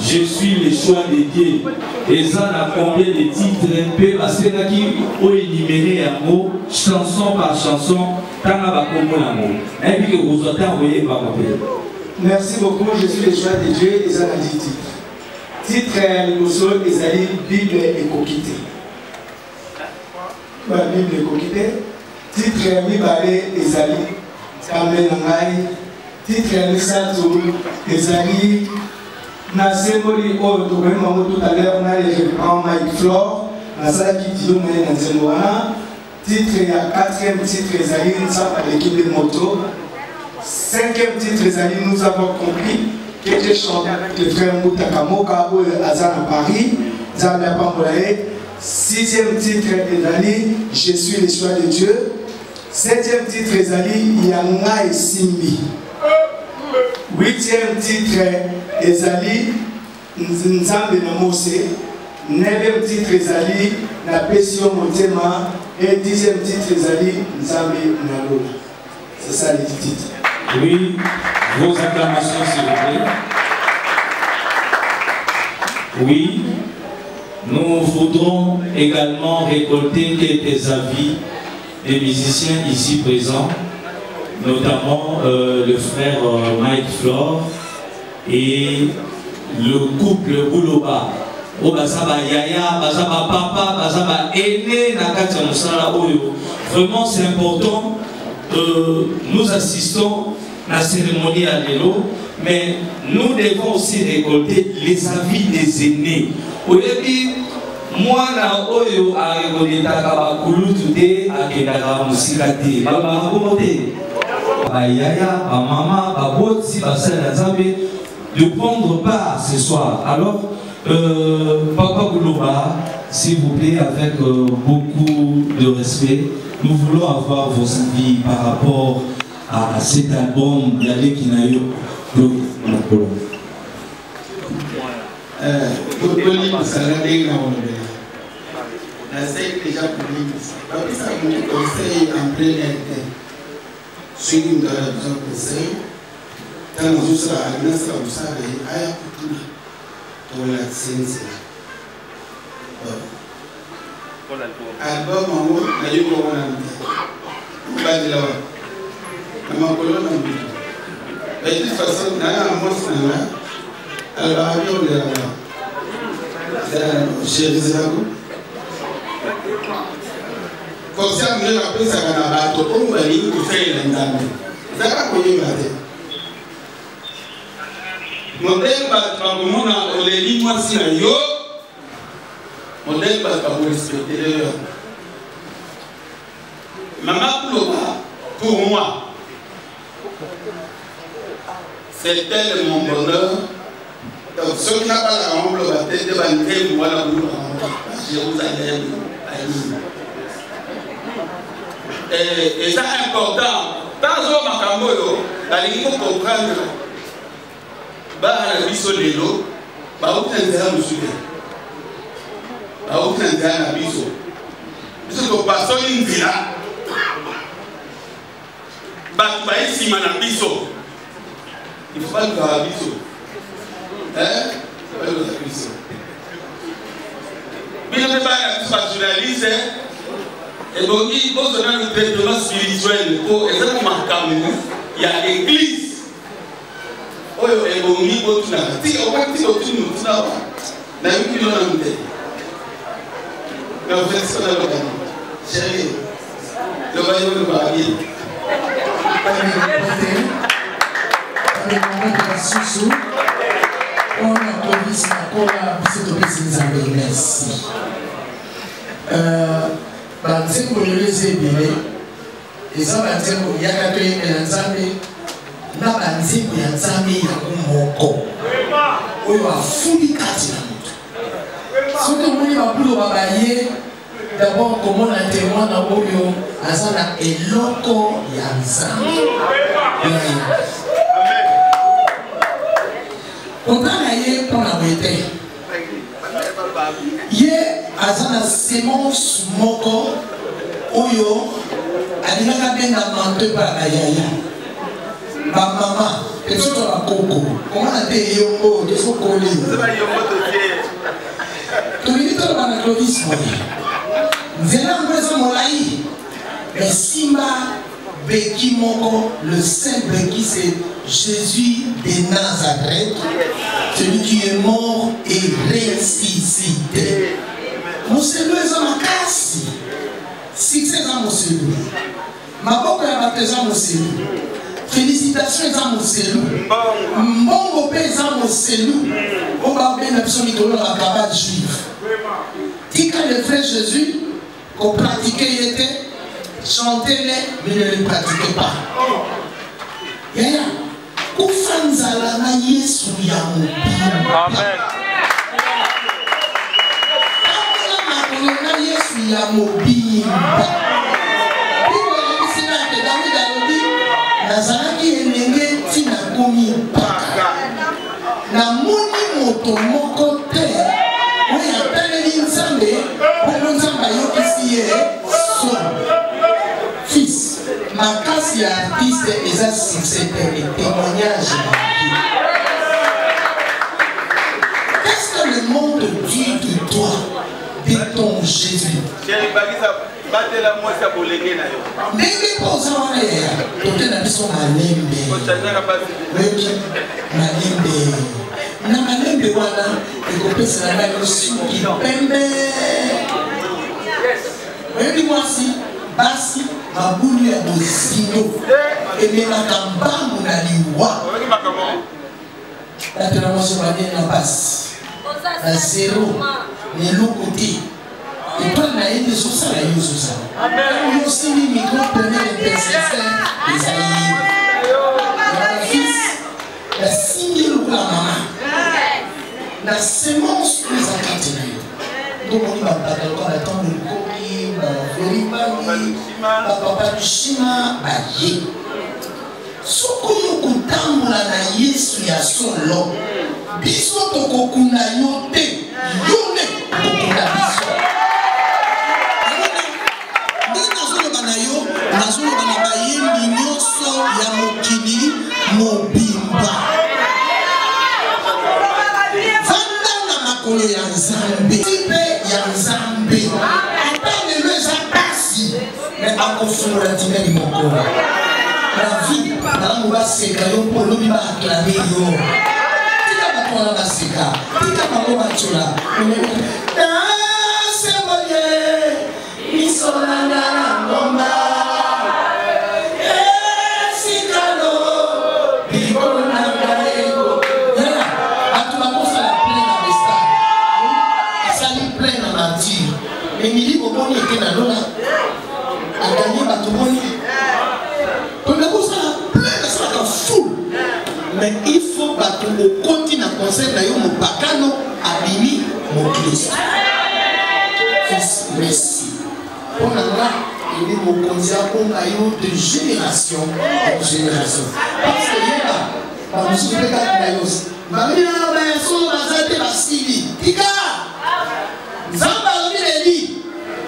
S8: je suis le choix de Dieu. Et ça, on a combien de titres un peu parce que là qui ont énuméré un mot, chanson par chanson, tant à et puis que vous avez envoyé par papier.
S4: Merci beaucoup, je suis le choix de Dieu et ça a dit titre. Titre Mousseau, Esaïe, Bible et Kokité. Bible et Kokité. Titre Mibale, Esaïe, Kamenangai. Titre Misatou, Esaïe. Na symbole oyo tokoyemba ngo tout à l'heure na les référents Mike Flore nasalaki diyo moye na nzembo wana titre ya 4e titre ezali nzamba l'équipe de moto 5e titre ezali nous avons compris qui était chanté avec le frère Moutaka Moka oyo aza na Paris nzambe apambola ye 6e titre ezali je suis le choix de Dieu 7e titre ezali Yanga Esimbi 8e titre ezali Nzambe na Mose 9e titre ezali na Pesio Motema et 10e titre ezali Nzambe na Lola. C'est ça les titres.
S8: Oui, vos acclamations s'il vous plaît. Oui, nous voudrons également récolter quelques avis des musiciens ici présents, notamment le frère Mike Flore et le couple Bouloba. O bazaba yaya, bazaba papa, bazaba aîné na kati musala oyo. Vraiment c'est important. Nous assistons à la cérémonie à l'élo, mais nous devons aussi récolter les avis des aînés. Oyebi moi na oyo a récolté takaba kulutu de akedaka musikati. Baba komote. Ba yaya, ba mama, ba boti, ba sala nzambe de prendre part ce soir. Alors, Papa Bouloba, s'il vous plaît, avec beaucoup de respect, nous voulons avoir vos avis par rapport à cet album d'Yale Kinayo de Nakolo.
S10: Album en haut, la ligne pour la pas de la de toute façon, on a un monstre là. Alors, on est là. Chérie Zérago. Comme ça, on a appris ça à la bateau. On va aller pour faire l'entendre. Ça va pour y aller. Modèle Batman, on les lit moi si la yo. Modèle Batman, vous respectez le Maman Ploba, pour moi, c'était mon bonheur. Donc, ceux qui n'ont pas la ramble, va peut-être demander moi la boule à Jérusalem. Et ça est important. Dans ce moment, la ligne pour comprendre. bana biso lelo baokutenzela mosuke baokutenzela na biso biso topasoli nzela bato bayesima na biso ifo balukaka biso balukaka biso bino mpe bana biso bajournaliste ebongi bozona le traitement spirituel po eza ko makambo ya église oyo ebongi botunaka tika okati otuni motuna wa na yoki lona mute na ofensa na lokani chéri lobayo lobaye
S11: susu ona tobisi nakola biso tobisi nzambe merci banzembo lelo eza ebele eza banzembo yaka toyembela nzambe na banzembo ya nzambe yango moko oyo afundi kati na moto soki omoni babulo babaye d'abord komona témoin na oyo aza na eloko ya nzambe konta na ye mpona boye te ye aza na semence moko oyo alingaka benga manto epa bayaya bamama esoto bakoko komona te eyongo defo koli tolingi toloba na Clovis moye nzela yango eza molai mais simba beki moko le saint beki c'est Jésus de Nazareth, celui qui est mort et ressuscité. Moselu eza makasi, succès eza Moselu, maboko ya bato eza Moselu, félicitations eza Moselu, mbongo mpe eza Moselu, oyo babenda biso mikolo na bakabale juive. Tika le vrai Jésus, qu'on pratiquait y était, chantez-les, mais ne les pratiquez pas. Yaya. Kufanzala na Yesu ya mobimba. Amen. Kufanzala na Yesu ya mobimba. Biko ya bisina ke David alobi nazalaki elenge tina komi mpaka. Na moni moto moko te oyo ataleli Nzambe oyo Nzambe ayokisi ye somo. Fils. Makasi ya artiste eza succès et témoignage. Qu'est-ce que le monde dit de toi, de ton Jésus? Ndenge poza wana ya tote na biso malembe malembe na malembe wana ekopesa na ngai suki pembe oyebi mwasi basi mabulu ya bozindo ememaka mbangu na liwa batela mwasi bane na basi na zero neloko te etwale na ye nde ezosala ye ozosala oyo osimbi micro premier intercesseur ezali ya fils nasimbi lokola mama na semence oyo eza kati na yo ndomoni babata lokola ntango likomi baveribangi bapapa dushima baye soki oyo kotambola na yesu ya solo biso tokokunda yo te yo nde okokunda biso ndenge nazoloba na yo nazoloba na bayembi nyonso ya mokili mobimba vanda na makolo ya nzambe tipe ya nzambe ata lelo eza pasi me akofungola timeli moko na vie nalamu baseka yo mpo olobi baaklame yo tika bato wana baseka tika bango batyola naseboye misolanga na ngomba esikalo likolo na ngaeko bato bakosala plein na bestar asali plein na martyre emili boboni eke na lola aganye bato boni mais il faut bato okoti na concert na yo mopakano abimi mokristo fils merci mpona nga eli mokonzi abonga yo de génération en génération parce que yeba bamosusu mpe kaka na yo bamina bayaso baza te basili tika nzambe alobi leli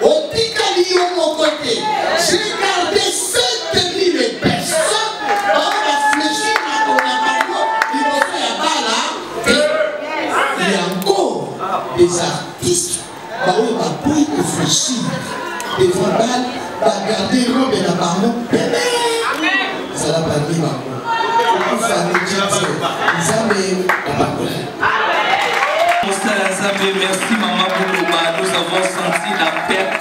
S11: otikali yo moko te. J'ai gardé 7000 personnes bafléchir na kona bango liboso ya bala te. Il y a encore des artistes baoyo baboyi réfléchir devant bal bagarde robe na bango peme ezala parmi bango
S1: merci maman Boulouba, nous avons senti la perte.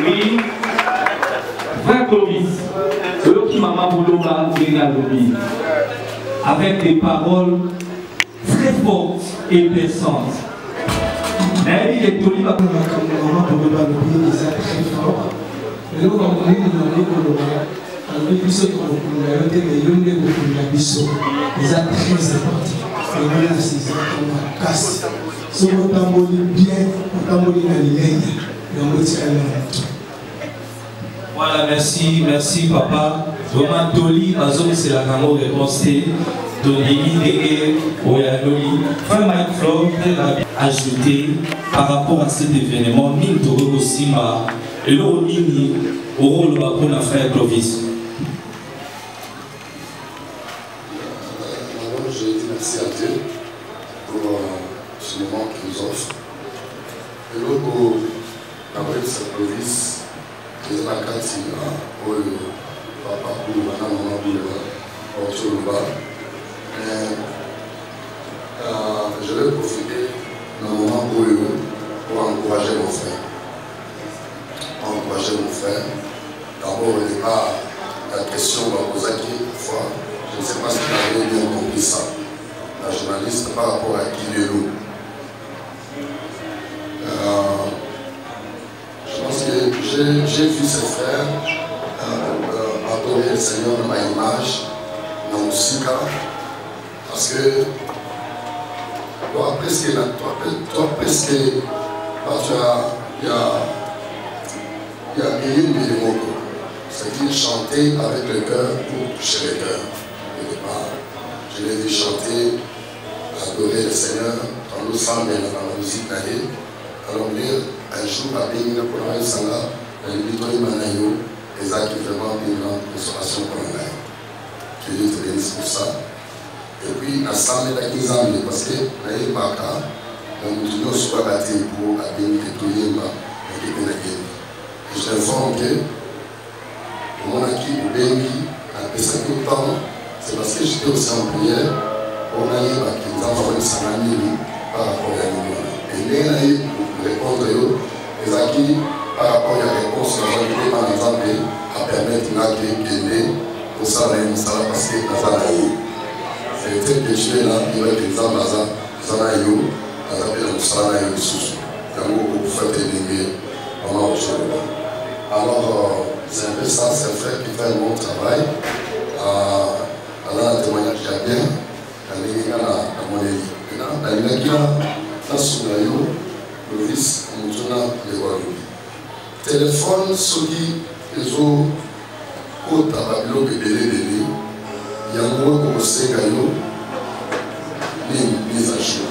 S12: Oui, frère Clovis, maman Boulouba avec des paroles très fortes et blessantes. Mais il est tout libre.
S4: Maman Boulouba est très fort. Et nous, on est très important.
S1: Voilà, merci, merci papa. Vraiment, Toli, c'est la grande réponse. Toli, Frère Mike Flo, ajouter par rapport à cet événement, Mine Toro aussi, et l'eau Nini, au rôle de la frère Clovis.
S13: Je dis merci à Dieu pour ce moment qu'il nous offre. Et l'autre, pour la frère Clovis, les Nakati, pour papa Boulouba, maman Boulouba, je vais profiter d'un moment pour encourager mon frère. D'abord, il n'est pas la question de Kozaki, fois, je ne sais pas si vous avez bien compris ça. La journaliste par rapport à Kilelo. Je pense que j'ai vu ses frères adorer le Seigneur dans ma image, dans mon sika, parce que toi presque, il y a une Milimoko, c'est-à-dire chanter avec le cœur pour toucher le cœur. Au départ, je l'ai vu chanter, adorer le Seigneur, dans le sang et dans la musique d'ailleurs. Alors, un jour, à Bénin, pour la Sanga, le Bitoy Manayo, les actes vraiment une grande consolation pour la mère. Que Dieu te bénisse pour ça. Et puis, à Samé, la 15 ans, parce que, Naïl Baka, on nous dit, on se bat pour Abéni, et tout le monde, et tout le monde. Je t'informe que le monde qui est béni, à Pessah tout le temps, c'est parce que j'étais aussi en prière, on a eu qui nous a envoyé sa famille par rapport à nous. Et nous avons eu pour répondre à eux, les acquis par rapport à la réponse, nous avons par exemple à permettre à gagner pour ça, parce que nous avons eu. C'est tel que je suis là, il va être exemple, nous avons eu, alors, c'est un peu ça, c'est un frère qui fait un bon travail. Alors, un témoignage qui a bien, le vice, téléphone, celui les autres, côte à Babylone, bébé, il y a un gros conseil, mise à jour.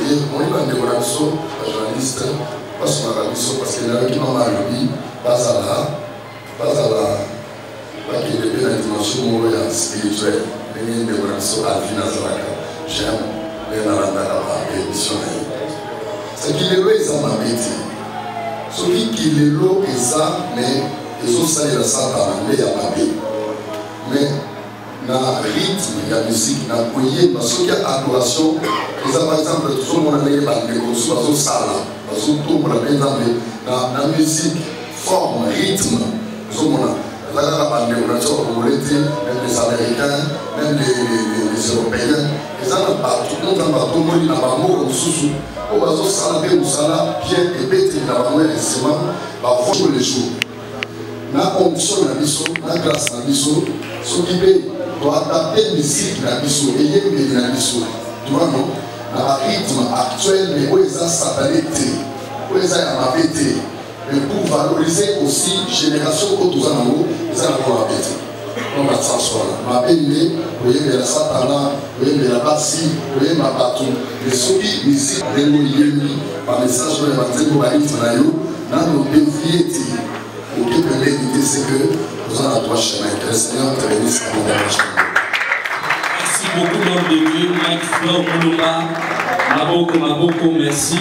S13: Et on est dans des relations, la journaliste, parce qu'il y a qui m'a dit, pas qu'il y a une dimension spirituelle, mais il y a des relations à vie j'aime les nalandara et missionnaires. C'est qu'il est là, ils ont ma bêtise. Celui qui est là, ils ont, mais ils ont ça, ils ont ça, ils ont ma bêtise. Mais dans le rythme, il y a la musique, dans le courrier, parce qu'il y a adoration. Par exemple, tout le monde a des salle, dans la musique, forme, rythme, même les Américains, même les Européens, ils ont partout, tout le monde dans le monde, au bateau, ça bien, bien, et bête, il a vraiment un ciment, tous les jours. Na onction na biso, na grâce na biso, ce qui doit adapter musique na biso, et y a na biso. Tu vois non? dans le rythme actuel, mais où ils ont satané, où ils ont mabété. Mais pour valoriser aussi la génération que nous avons, ils ont encore mabété. Donc, à ce soir, ma belle, vous voyez, la satana, vous voyez, la bassi, vous voyez, ma batou, les souris, musique, les mots, par message, vous voyez, pour la rythme, dans nos déviés, pour que vous méditer, c'est que nous avons trois chemins. Que le Seigneur te bénisse à nous.
S1: Merci beaucoup, l'homme de Dieu, Mike Flor Mouloma. Maboko, merci.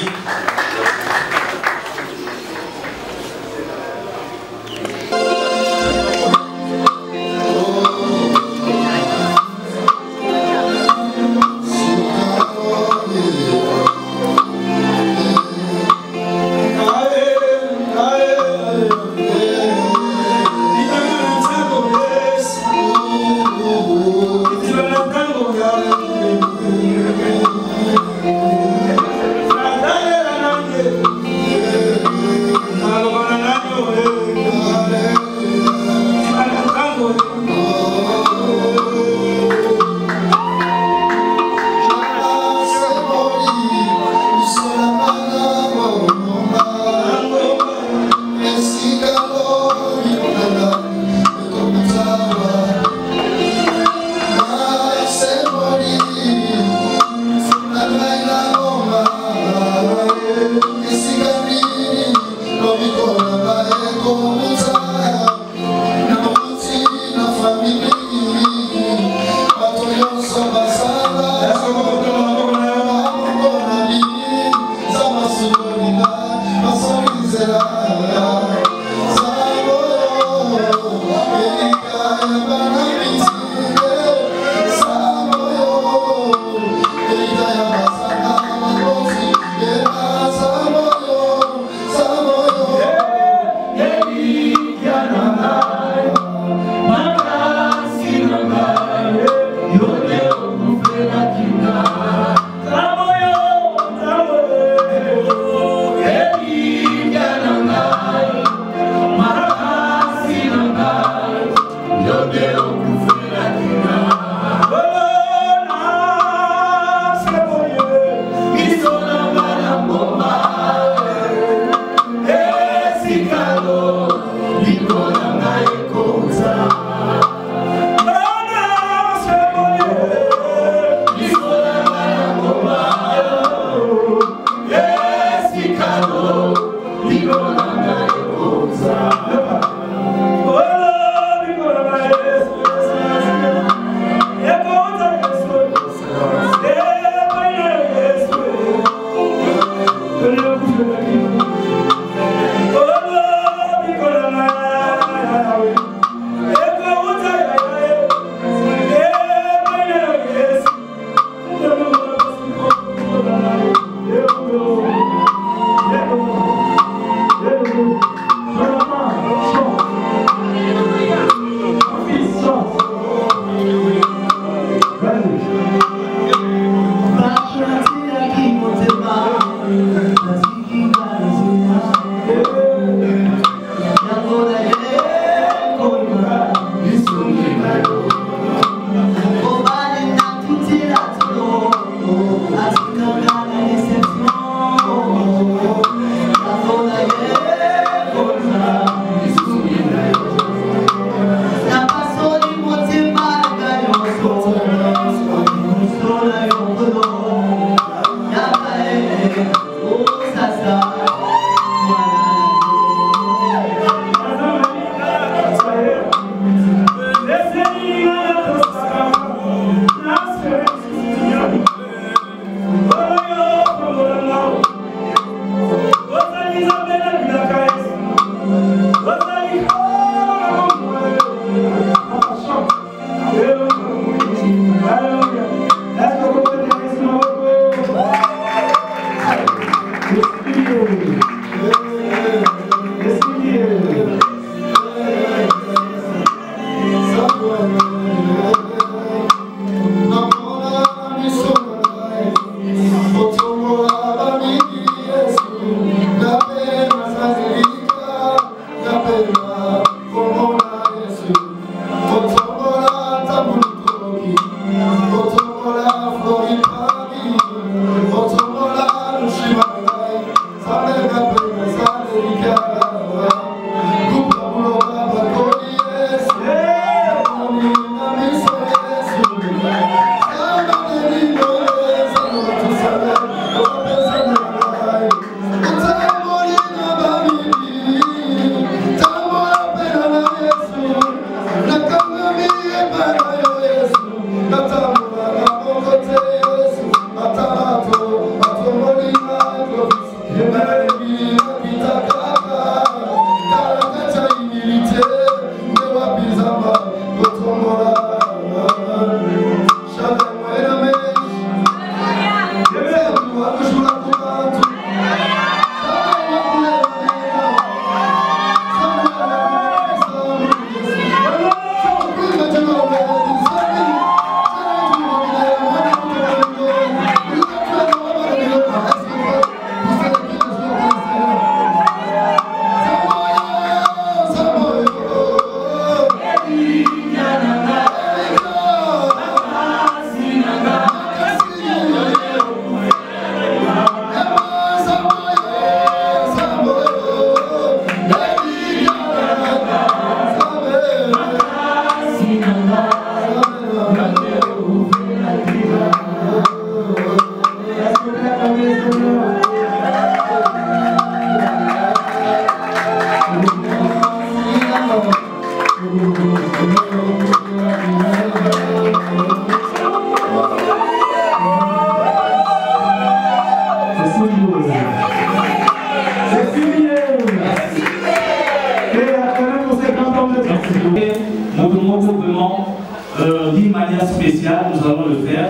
S12: d'une manière spéciale, nous allons le faire.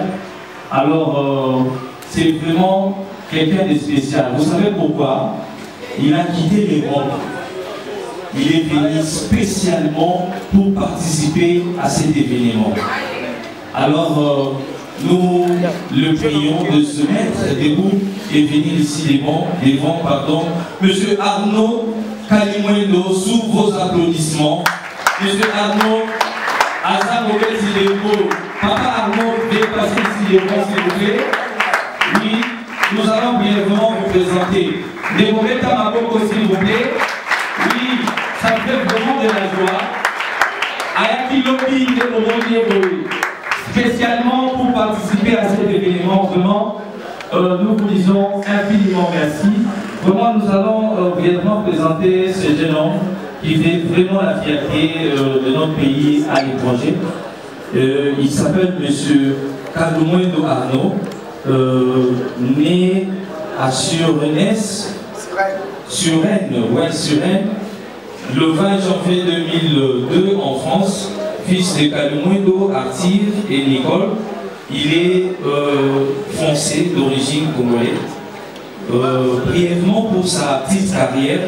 S12: Alors, c'est vraiment quelqu'un de spécial. Vous savez pourquoi? Il a quitté les mondes. Il est venu spécialement pour participer à cet événement. Alors, nous le prions de se mettre debout et venir ici devant Monsieur Arnaud Kalimwendo, sous vos applaudissements. Monsieur Arnaud, Papa Arnaud, veuillez passer ici devant, s'il vous plaît. Oui, nous allons brièvement vous présenter. Demobeta Maboko, s'il vous plaît. Oui, ça fait vraiment de la joie. Ayaki Lobi de spécialement pour participer à cet événement. Vraiment, nous vous disons infiniment merci. Vraiment, nous allons brièvement présenter ce jeune homme qui fait vraiment la fierté de notre pays à l'étranger. Il s'appelle M. Kalimwendo Arnaud, né à Suresnes, le 20 janvier 2002 en France, fils de Kalimwendo, Arthur et Nicole. Il est français d'origine congolaise. Brièvement pour sa petite carrière,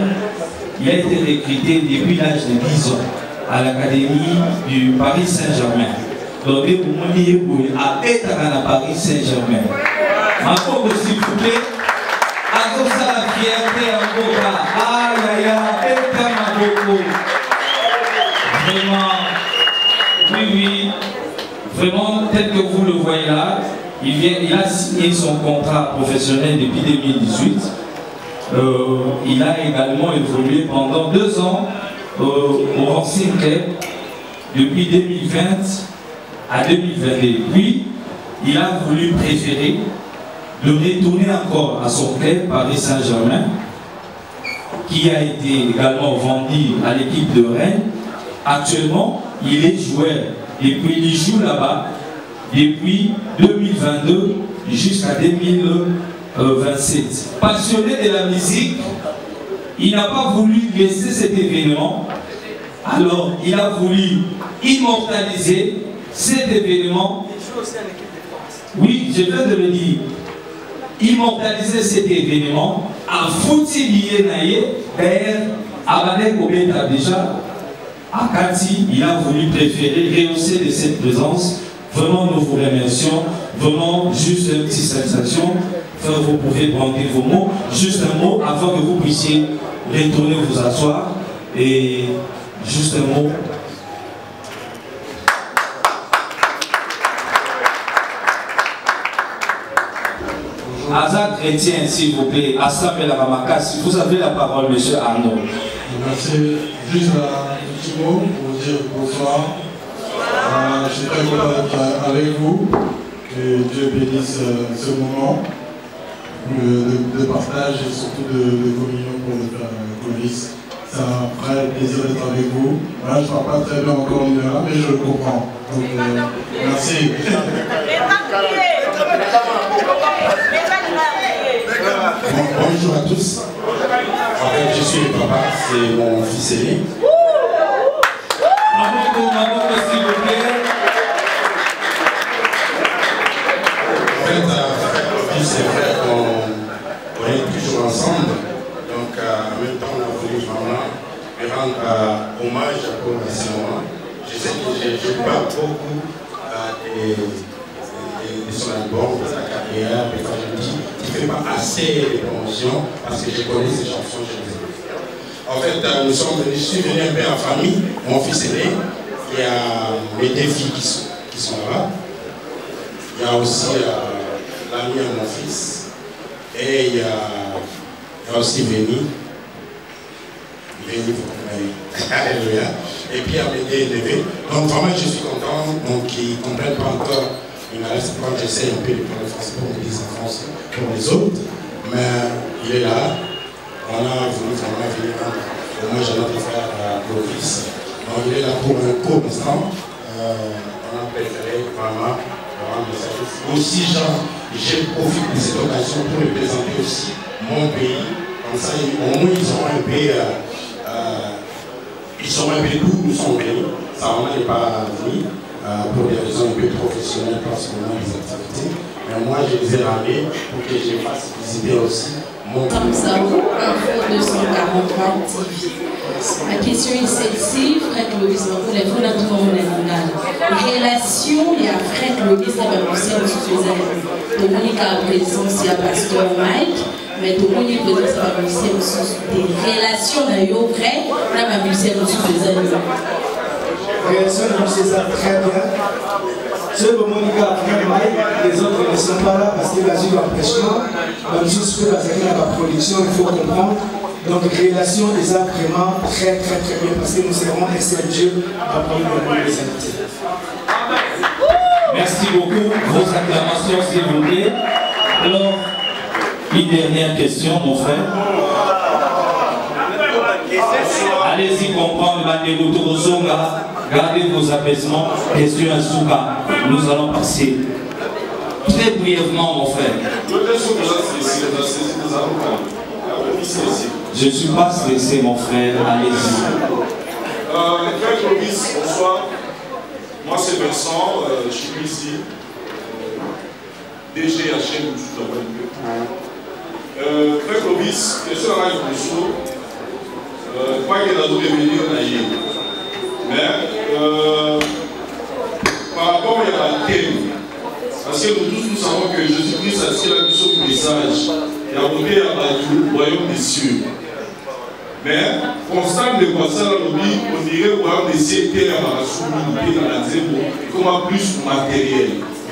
S12: il a été recruté depuis l'âge de 10 ans à l'Académie du Paris Saint-Germain. Donc, vous à Paris Saint-Germain. Encore s'il vous plaît, à cause de la fierté vraiment, oui, vraiment, tel que vous le voyez là, il a signé son contrat professionnel depuis 2018. Il a également évolué pendant 2 ans au Racing Club depuis 2020 à 2022. Puis, il a voulu préférer de retourner encore à son club Paris Saint-Germain, qui a été également vendu à l'équipe de Rennes. Actuellement, il est joueur et puis il joue là-bas depuis 2022 jusqu'à 2027. Passionné de la musique, il n'a pas voulu laisser cet événement. Alors, il a voulu immortaliser cet événement. Oui, je viens de le dire. Immortaliser cet événement à Foutilier Naye, d'ailleurs, Abadek Obeta déjà, à Kati, il a voulu préférer rehausser de cette présence. Vraiment, nous vous remercions. Vraiment, juste une petite satisfaction. Vous pouvez prendre vos mots. Juste un mot avant que vous puissiez retourner vous asseoir. Et juste un mot. Azad Chrétien, s'il vous plaît, Assam et la Mamakas, vous avez la parole, monsieur Arnaud.
S14: Merci. Juste un petit mot pour vous dire bonsoir. Je suis très content d'être avec vous. Que Dieu bénisse ce moment de partage et surtout de communion pour notre Clovis. C'est un vrai plaisir d'être avec vous. Moi, je ne parle pas très bien encore une heure, mais je le comprends. Donc, merci.
S15: Bonjour à tous. En fait, je suis le papa, c'est mon fils aîné.
S12: S'il vous plaît.
S15: En fait, fils et frère, on est toujours ensemble. Donc, en même temps, on a voulu vraiment rendre hommage pour ce moment. Je sais que je ne parle beaucoup de son album, de sa carrière, mais quand je dis qu'il ne fait pas assez de promotion parce que je connais ses chansons, je les écoute. En fait, je suis venu un peu en famille, mon fils aîné, il y a mes 2 filles qui sont là, il y a aussi l'ami à mon fils, et il y a aussi Véni. Alléluia. Et puis à mes 2 élevés. Donc vraiment je suis content, donc ils ne comprennent pas encore. Il me reste quand j'essaie un peu de parler français pour mes enfants, pour les autres. Mais il est là. On a voulu vraiment venir rendre hommage à notre frère Clovis. Donc il est là pour un court instant. On a préféré vraiment rendre le service. Aussi, j'ai profité de cette occasion pour représenter aussi mon pays. Comme ça, au moins ils auront un peu. Ils sont un peu d'où nous sommes venus. Ça, on n'est pas venu. pour des raisons un peu professionnelles, pas seulement des activités. Mais moi, je les ai ramenés pour que je fasse visiter aussi mon
S16: Samsao, info 243 TV. Ma question est celle-ci, frère Clovis, les frères dans tout le monde. Relation, il y a frère Clovis, il y a Marcel Suzanne. Tout le monde est à présence, il y a pasteur Mike, mais tout le monde est présent, il y a Marcel Suzanne. Relation, il y a vrai, il y a Marcel Suzanne.
S4: Relation, c'est ça très bien. Ceux qui ont les autres ne sont pas là parce qu'il y a eu l'empêchement. Donc, juste pour la production, il faut comprendre. Donc, relation des arts vraiment très bien parce que nous serons un seul Dieu à prendre les invités.
S1: Merci beaucoup. Vos acclamations, s'il vous plaît. Alors, une dernière question, mon frère. Allez-y comprendre, gardez vos apaisements. Question à Souka. Nous allons passer très brièvement, mon frère. Je ne suis pas stressé, mon frère. Allez-y.
S17: Frère Clovis, bonsoir. Moi, c'est Vincent. Je suis ici. DG HM, je suis dans le Frère Clovis, question à la question. Pas qu'il y a d'autres venir mais par rapport à la thème, parce que nous tous nous savons que Jésus-Christ a tiré la mission du message et a monté à le royaume des cieux. Mais, constant de passer dans le vie, on dirait le royaume des cieux était à la soumission dans la zéro, comme plus matériel.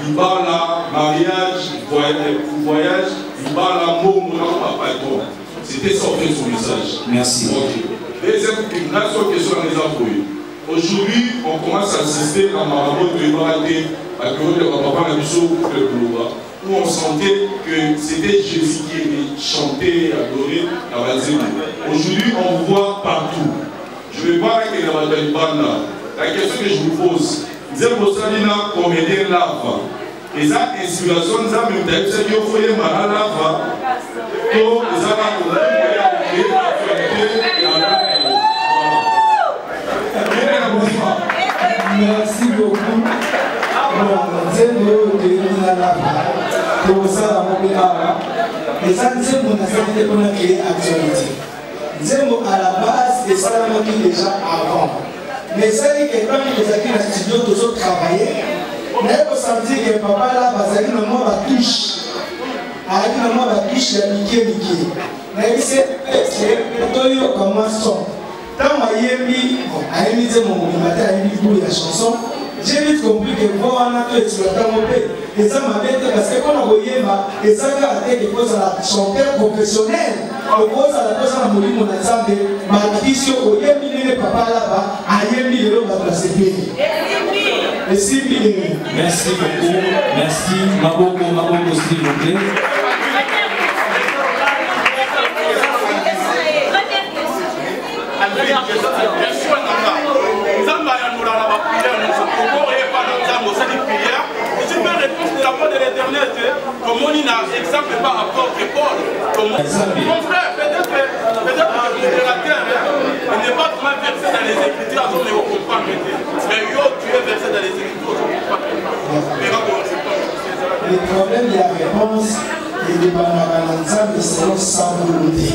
S17: Il parle là, mariage, voyage, il parle là, mot, papa et toi. C'était ça en fait son message.
S1: Merci.
S17: Deuxième question à les envoyer. Aujourd'hui, on commence à assister à Marabout de l'Ibarité, à Kérol de Papa Nabiso, le Global, où on sentait que c'était Jésus qui était chanté, adoré, à la zéro. Aujourd'hui, on voit partout. Je ne vais pas avec les Banda. La question que je vous pose, Zéro Salina, comédien lava. Et ça, inspiration, ça me dit que c'est qu'il faut les malades lava. Donc, ça va
S4: merci beaucoup. Nzembo de Minalava, pour ça, et ça, Nzembo n'a pas été qu'on a créé actualité. Nzembo à la base, et ça l'a mis déjà avant. Mais ça dit que quand il est dans le studio, tous autres travaillaient. Mais il faut sentir que papa là, parce qu'il a ma touche. Avec ma touche, il a niqué. Mais c'est Toyo comme un son. Quand Mayemi a émis mon matin, a émis la chanson, j'ai vite compris que voir un acteur exploitant mon père. Et ça m'a bien parce que quand on voyait, et ça a été quelque chose à la chanteur professionnel. On pose à la personne à mourir mon ensemble, ma question, au Yémi, papa là-bas, à Yémi, le va placer pays. Merci
S1: beaucoup. Merci. Maboko, s'il vous plaît.
S10: Comment il n'a exemple par rapport à Paul. Mon frère, peut-être que la terre, il n'est pas vraiment versé dans les Écritures, on ne comprend pas. Mais tu es versé dans les Écritures, on ne comprend pas.
S4: Le problème de la réponse est de l'ensemble selon sa volonté.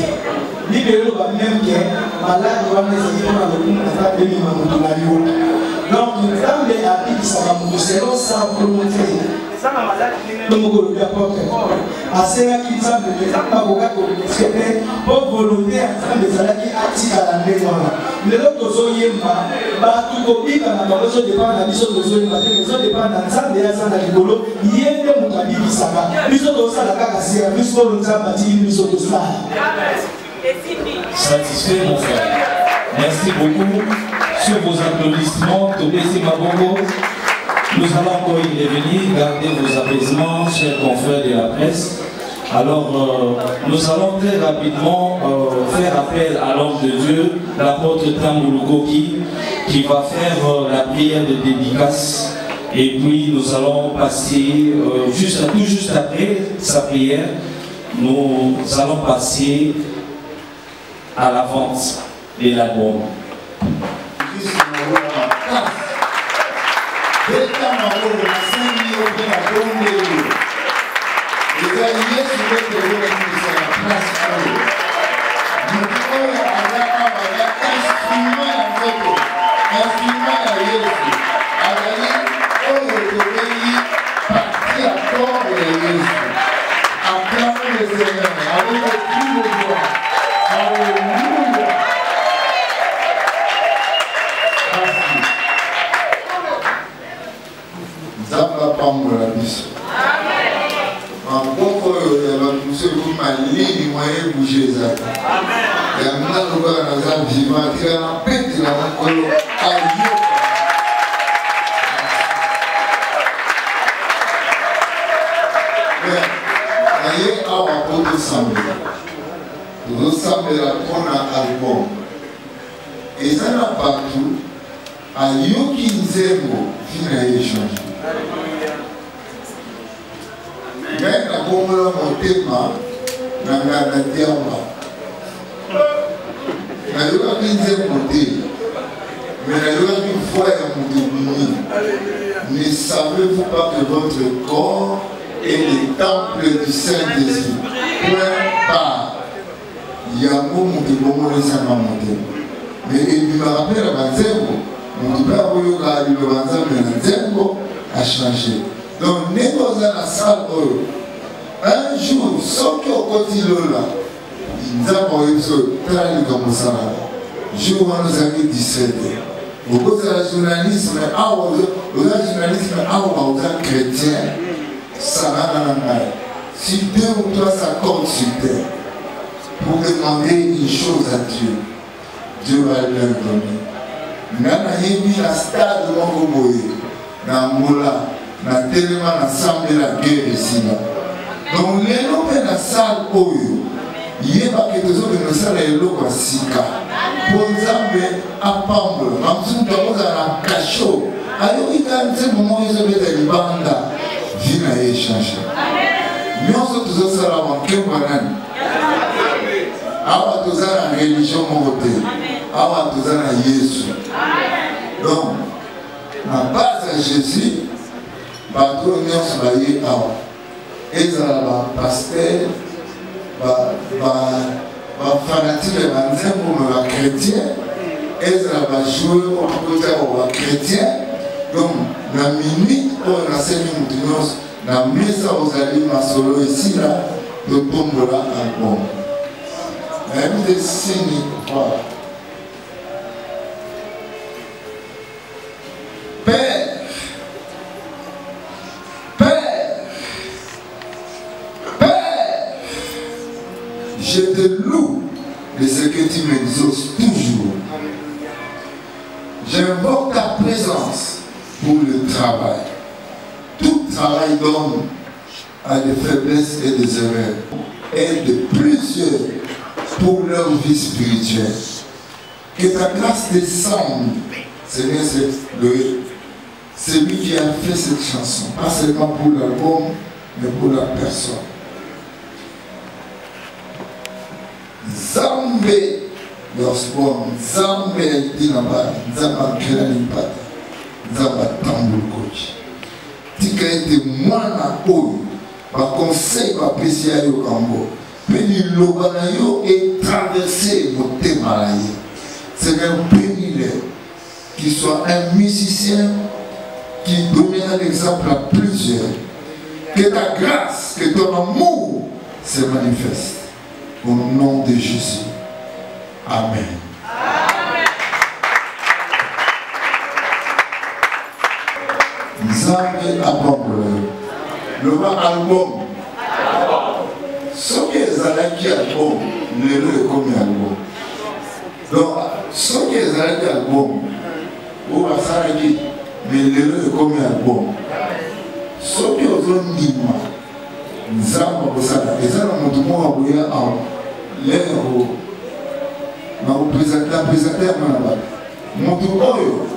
S4: Libéré même que malade doit les équipements dans le monde à faire donc, il femme est habillée qui s'en va selon sa volonté. Le Mogolo apporte. À cela qui semble ne pas traiter pour volonté à train de faire qui active à la mémoire. Mais l'autre Zoyemba, tout copie dans la maison dépend de la mission de Zoyemba, la maison dépend d'un ensemble et d'un rigolo. Il y a des moutabi qui s'en va. Mission de ça, la cacasse, mission de ça, mission de ça.
S1: Satisfait, mon frère. Merci beaucoup. Sur vos applaudissements, Tobesi Mabongo, nous allons encore y revenir, garder vos apaisements, chers confrères de la presse. Alors, nous allons très rapidement faire appel à l'homme de Dieu, l'apôtre Tamboulouko qui va faire la prière de dédicace. Et puis, nous allons passer, tout juste après sa prière, nous allons passer à la vente de l'album.
S9: oyo nasengi yo mpe nabondeli eza yesu nde tozokomisa na place oyo moto oyo aza awa ya instrument ya nzoto instrument ya yesu azali oyo tobengi parti ya corps ya yesu. Acclamons le Seigneur avec le cri de joie. Alléluia. Merci. Nzamba pambola biso. Maboko oyo ya bapuso ekoma lini moye bouge ezaka. Yango lokola naza vivant tika na petela mokolo ayoka. Naye awa po tosambela mpona album eza na bato ayoki nzembo vina ye echange me nakombola motema na ngai na diamba nayokaki nzembo te me nayokaki voi ya modebini. Ne savez-vous pas que votre corps et le temple du Saint-Esprit. Point part. Yango mutu bongo lesanga motema. Mais il me rappelle à Banzembo, mutu pa oyo ka libe Banzembo na Nzembo a changé. Donc négoza la salle oyo. Un jour, soki okoti lola, Nzambo oyo tali comme ça. Jour wana zaki 17. Okoza la journalisme, journalisme awa chrétien. Si 2 ou 3 s'accordent sur terre pour demander une chose à Dieu, Dieu va leur donner. Nana yebi la stade Mongoboye, na Mola, na Telema, na Sambe la guerre ici là. Donc les lopes na salle oyo, yeba que tozo de nos salles et loko sika. Pour Zambe à Pambo, mamsu toza na cachot. Ayo ikanze moment ils ont été libanda. Vina ye changé. Nyonso tozosala makemba nani? Awa toza na religion moko te. Awa toza na Yesu. Donc, na base ya Jésus, bato nyonso baye awa. Ezala ba pasteur, ba fanatique ba nzembo me ba chrétien, ezala ba joueur okota ba chrétien. Donc, na minute oyo nasemi mutu nyonso na mesa ozali masolo esila totombola album. Nayebi te sini voilà. Père, je te loue de ce que tu m'exauces toujours. J'invoque ta présence pour le travail. Tout travail d'homme a des faiblesses et des erreurs. Aide plusieurs pour leur vie spirituelle. Que ta grâce descende. Seigneur, c'est celui qui a fait cette chanson. Pas seulement pour l'album, mais pour la personne. Zambe, lorsqu'on Zambe dit là-bas, Zamba Kélanipata. Nzamba tambulukoki tika ete mwana oyo baconseil bapesi ya yo kango mpe liloba na yo etraverse motema na ye. Seigneur, bénis-le, qu'il soit un musicien qui donnera l'exemple à plusieurs. Que ta grâce, que ton amour se manifeste au nom de Jésus. Amen. Nzambe apambola le album soki ezalaki album lelo ekomi album. Donc soki ezalaki album oyo basalaki me lelo ekomi album. Soki ozondima Nzambe akosala eza na moto moko akoya awa lelo nakopresente yango na bato moto oyo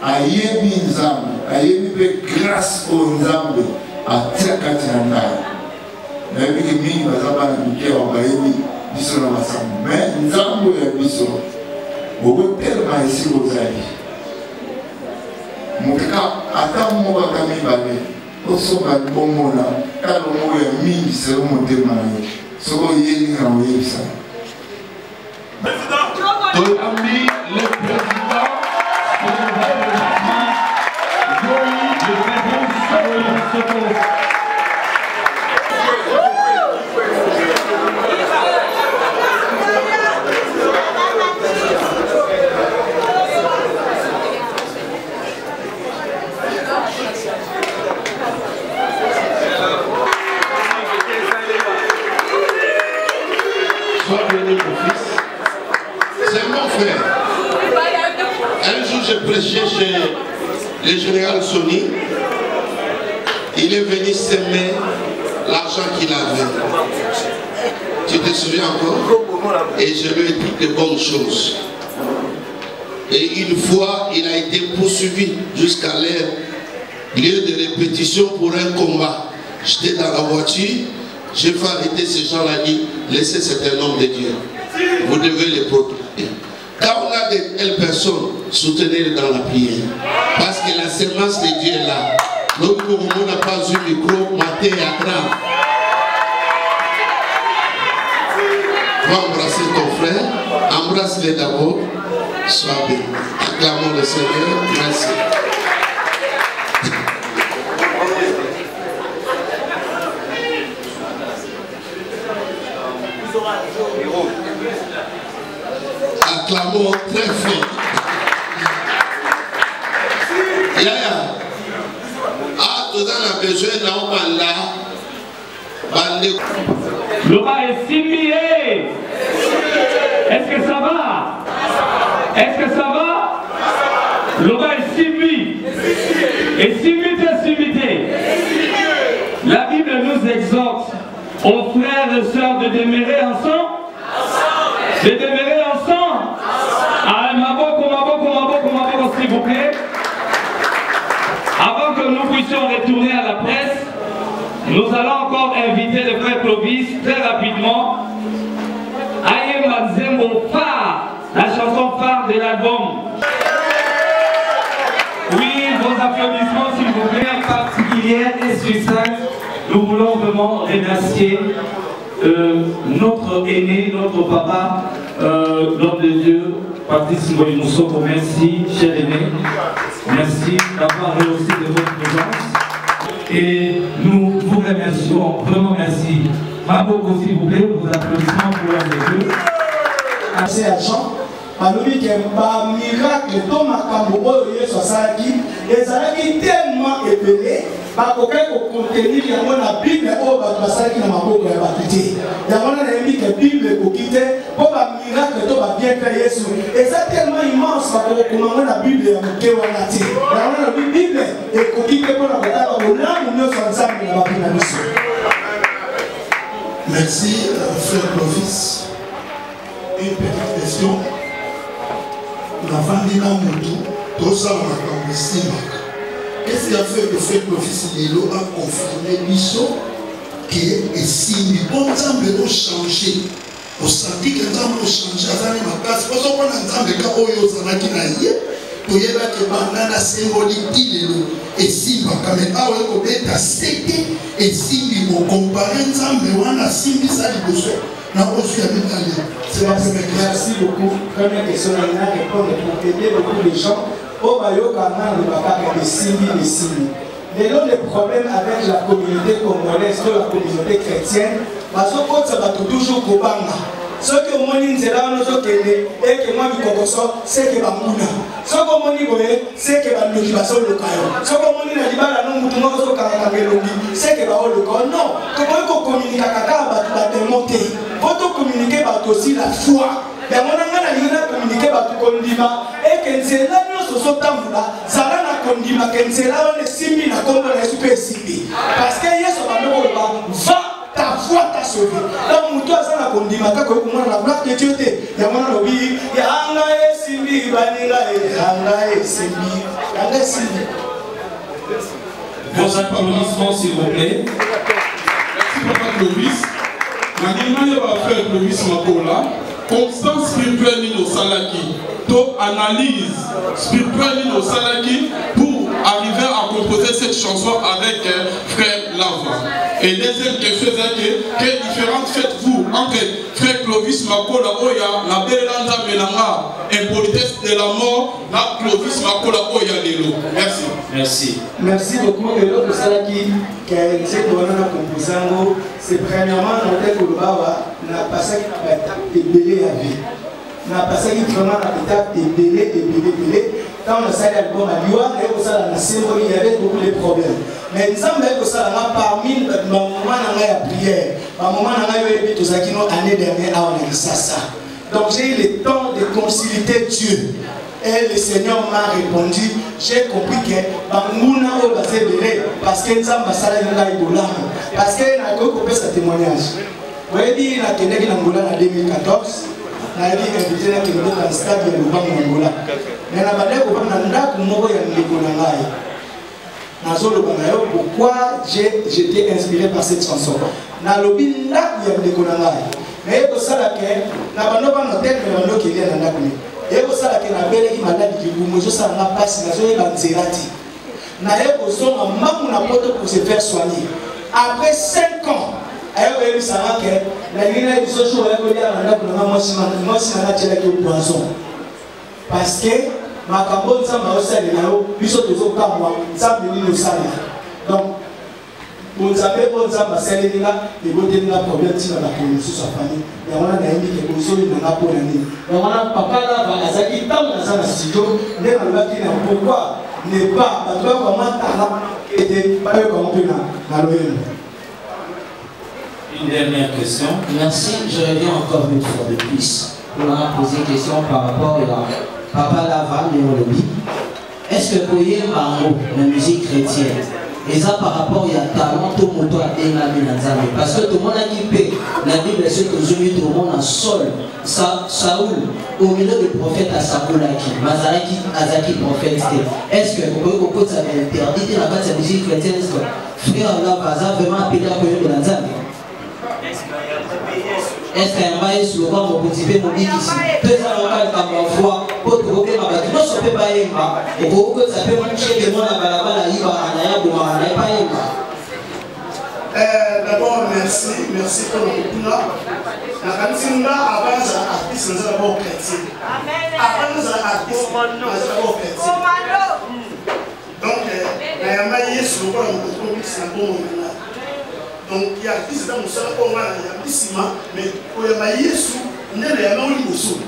S9: ayebi Nzambe ayebi mpe grâce oyo Nzambe atia kati na ngai. Nayebi ke mingi baza bana mike awa bayebi biso na masango me Nzambe oyo ya biso okotelema esika ozali moto ata moko ata mibale osoka libomona talo moko ya mingi selo motema na ye soko oyelinga oyebisa
S17: Toyambi le président
S13: Sois béni, mon fils. C'est mon frère. Un jour, je prêchais chez le général Sony. Il est venu s'aimer l'argent qu'il avait. Tu te souviens encore? Et je lui ai dit de bonnes choses. Et une fois, il a été poursuivi jusqu'à leur lieu de répétition pour un combat. J'étais dans la voiture, j'ai fait arrêter ces gens-là, dit, laissez cet homme de Dieu. Vous devez les protéger. Quand on a de telles personnes, soutenez-les dans la prière. Parce que la semence de Dieu est là. Donc, on n'a pas eu le micro, matin à grand. Va embrasser ton frère, embrasse-les d'abord, sois béni. Acclamons le Seigneur, merci. Acclamons très fort. Yaya. Ah, tout ça, on a besoin d'un banda.
S12: Le bas est similé. Est-ce que ça va? Est-ce que ça va? Le bas est similé. Et similité. La Bible nous exhorte aux frères et sœurs de demeurer ensemble. De demeurer ensemble. Ah, maboko, s'il vous plaît. Avant que nous puissions retourner à la presse, nous allons encore inviter le frère Clovis très rapidement à Yemazembo phare, la chanson phare de l'album. Oui, vos applaudissements s'il vous plaît, particulière et spéciale. Nous voulons vraiment remercier notre aîné, notre papa, l'homme de Dieu, Patrice Moussoko. Merci, cher aîné. Merci d'avoir rehaussé de votre présence. Et nous vous remercions, vraiment merci. Maboko, s'il vous plaît, vos applaudissements pour l'un des deux.
S6: Merci à Jean. Balobi ke ba miracle to makambo oyo Yesu asalaki ezalaki tellement épelé bakokai kocontenir yango na Bible oyo bato basalaki na maboko ya bato te yango na nayebi ke Bible ekoki te mpo ba miracle to babienfait Yesu eza tellement immense bakokokoma yango na Bible ya moke wana te yango na Bible ekoki te mpona kotala bolamu nyonso ya Nzambe na bato na biso.
S18: Merci, frère Clovis. Une petite question. Qu'est-ce qui a fait que frère Clovis Lelo a confirmé l'issue que si les bons hommes ont changé, on sentit que les hommes ont changé, parce qu'on a un homme qui a changé, pour y avoir que banana symbolique Lelo et si mais ah ouais on est à 7 et si on compare un homme on a 6 ça les besoins.
S6: Merci beaucoup. Première question, il y a répondre pour aider beaucoup de gens. Au Bayokana, le papa est Simi. Mais là, le problème avec la communauté congolaise, la communauté chrétienne, parce que ça va toujours Kobanga. Ce que moi, c'est là, nous sommes et que moi, c'est que Bamuna. Ce que moi, c'est que Bamuna, ce que moi, c'est que non. Comment on communique à démonter? Faut communiquer aussi la foi. Mais on a communiqué et que c'est là nous sommes ça na kondima que c'est là on est simi na kombo na super simi parce que Yesu va ta foi t'a sauvé. Donc muto azana kondima ka ko kumana na black de Dieu te ya mona lobi ya anga simi baninga anga simi
S12: Vos applaudissements s'il vous plaît.
S17: Merci papa Clovis. Maintenant, il va faire Clovis Makola. Constance spirituelle au salaki. Donc, analyse spirituelle au salaki pour arriver à composé cette chanson avec Frère Lava. Et deuxième question, c'est quelle différence faites-vous entre Frère Clovis Makola Oya, la Belanda Menanga, impolitesse de la mort, la Clovis Makola Oya Lelo. Merci.
S8: Merci.
S4: Merci beaucoup. Et l'autre salaki qui a été composé, c'est premièrement notre Kolobawa n'a passé des délais à vie. N'a passé vraiment des délais. Quand on a fait l'album à Lyon, il y avait beaucoup de problèmes. Mais nous avons parmi les moments de prière, les moments de l'année dernière, on a dit ça. Donc j'ai eu le temps de concilier Dieu. Et le Seigneur m'a répondu, j'ai compris que parce que nous avons parce que nous avons coupé ce témoignage. Vous avez dit que nous avons en 2014. Je suis invité dans le stade de Angola. Mais pourquoi j'étais inspiré par cette chanson? Mais pour se faire soigner. Après 5 ans, parce que ma cambone ça m'a aussi allé là-haut, puis surtout au cas moi, ça me dit le salaire. Donc, vous savez, on s'en va salir là, et vous tenez la problème si on a connu sur sa famille. Et on a dit que vous savez, on a pas l'année. Donc, on a papa là, à Zaki, tant dans un studio, mais on va dire pourquoi n'est pas, parce que comment talent était pas comme on peut dans l'OM.
S8: Une dernière question.
S5: Merci, je reviens encore une fois de plus pour poser une question par rapport à Papa Lava Néolobi. Est-ce que pour y la musique chrétienne, et ça par rapport à talent, tout le monde a parce que tout le monde a dit la Bible est ce que je mis tout le monde en sol. Saoul, au milieu du prophète à Sakoulaki, Mazaraki, Azaki, prophète. Est-ce que vous pouvez ça interdit la base de la musique chrétienne? Est-ce que frère Lava a vraiment appelé à de la Zambie? Est-ce qu'il y a un maïs sur le banc pour motiver mon ici? Deux ans locales comme la foi, pour trouver ma bâtiment, non, ça ne peut pas y aller. Pour que ça peut marcher, les gens à Balabala, il va à Naya, pour m'en pas y
S6: D'abord, merci pour le coup. La cantina avant l'artiste, nous avons chrétien. Avant l'artiste, nous avons chrétien. Donc, il y a un maïs sur le banc, c'est un bon moment. Donc, il y a des gens qui sont là, il y a des ciments, mais il y a des gens qui sont là, il y a des gens qui sont là.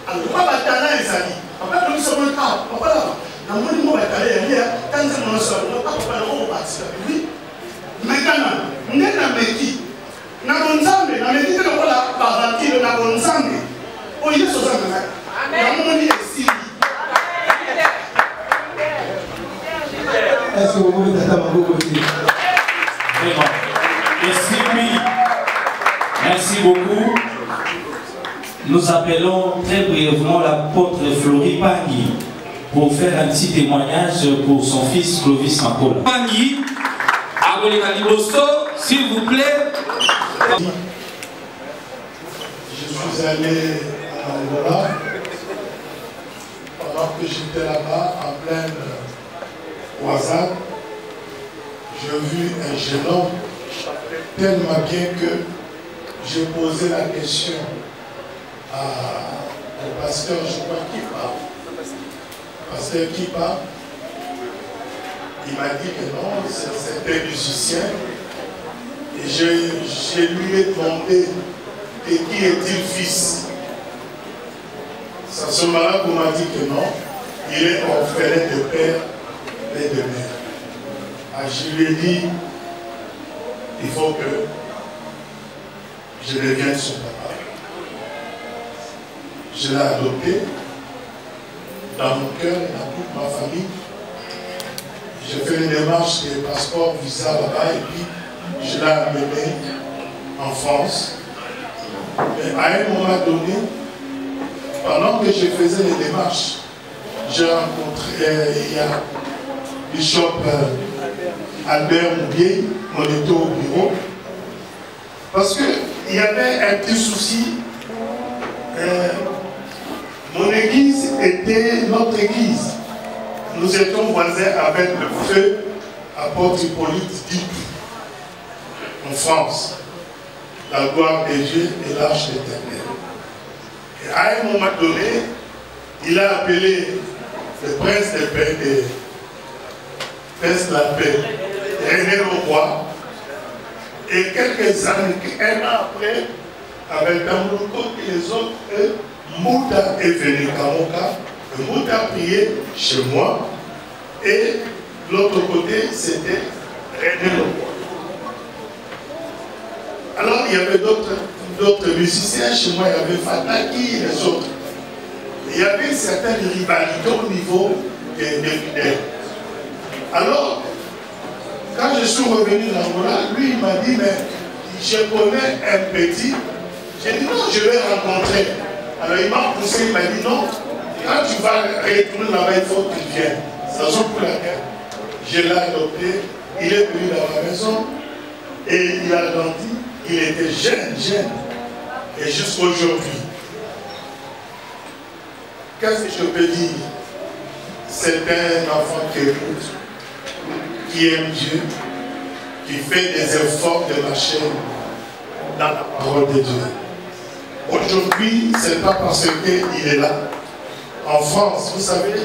S6: Alors, pas de talent, les amis. Après, nous sommes là, papa là. Dans mon niveau, il y a quand nous sommes là, papa là, on va participer. Oui. Maintenant, nous sommes là, qui nous sommes là, nous sommes là, par qui nous sommes là. Oh, il y a des choses là. Dans mon niveau, ici.
S4: Est-ce que vous pouvez t'attendre à beaucoup de
S12: Vraiment. Merci beaucoup. Nous appelons très brièvement l'apôtre Flori Pangui pour faire un petit témoignage pour son fils Clovis Makola. Pangui, s'il vous plaît.
S18: Je suis allé à Angola pendant que j'étais là-bas en pleine Ouazane. J'ai vu un jeune homme tellement bien que j'ai posé la question au pasteur, je crois qu'il parle. Pasteur qui parle, il m'a dit que non, c'était un musicien. Et je lui ai demandé et qui est-il fils? À ce moment-là, on m'a dit que non, il est orphelin de père et de mère. Je lui ai dit, il faut que je devienne son papa. Je l'ai adopté dans mon cœur et dans toute ma famille. J'ai fait une démarche de passeport, visa là-bas et puis je l'ai amené en France. Mais à un moment donné, pendant que je faisais les démarches, j'ai rencontré, il y a Bishop Albert Moubier, on était au bureau, parce qu'il y avait un petit souci. Mon église était notre église. nous étions voisins avec le feu apôtre Hippolyte Dick en France, la gloire de Dieu et l'arche éternelle. Et à un moment donné, il a appelé le prince de paix, prince de la paix, René Leroy, et quelques années, un an après, avec Damouko et les autres, Mouta est venu Kamoka, Mouta a prié chez moi, et l'autre côté, c'était René Leroy. Alors, il y avait d'autres musiciens chez moi, il y avait Fataki et les autres. Il y avait une certaine rivalité au niveau des fidèles. Alors, quand je suis revenu d'Angola, lui il m'a dit, mais je connais un petit. J'ai dit non, je vais rencontrer. Alors il m'a poussé, il m'a dit non, quand tu vas retourner là-bas, il faut que tu viennes. C'est la raison pour laquelle je l'ai adopté. Il est venu dans ma maison et il a grandi. Il était jeune. Et jusqu'à aujourd'hui, qu'est-ce que je peux dire? C'est un enfant qui écoute, qui aime Dieu, qui fait des efforts de marcher dans la parole de Dieu. Aujourd'hui, ce n'est pas parce qu'il est là. En France, vous savez,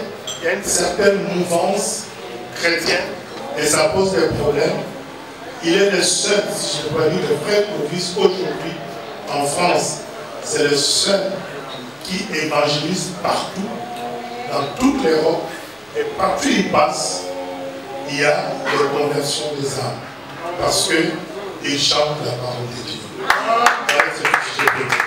S18: il y a une certaine mouvance chrétienne et ça pose des problèmes. Il est le seul, si je peux dire, le frère Clovis aujourd'hui en France. C'est le seul qui évangélise partout, dans toute l'Europe, et partout où il passe, il y a des conversions des âmes. Parce qu'il chante la parole de Dieu. Voilà ce que je peux dire.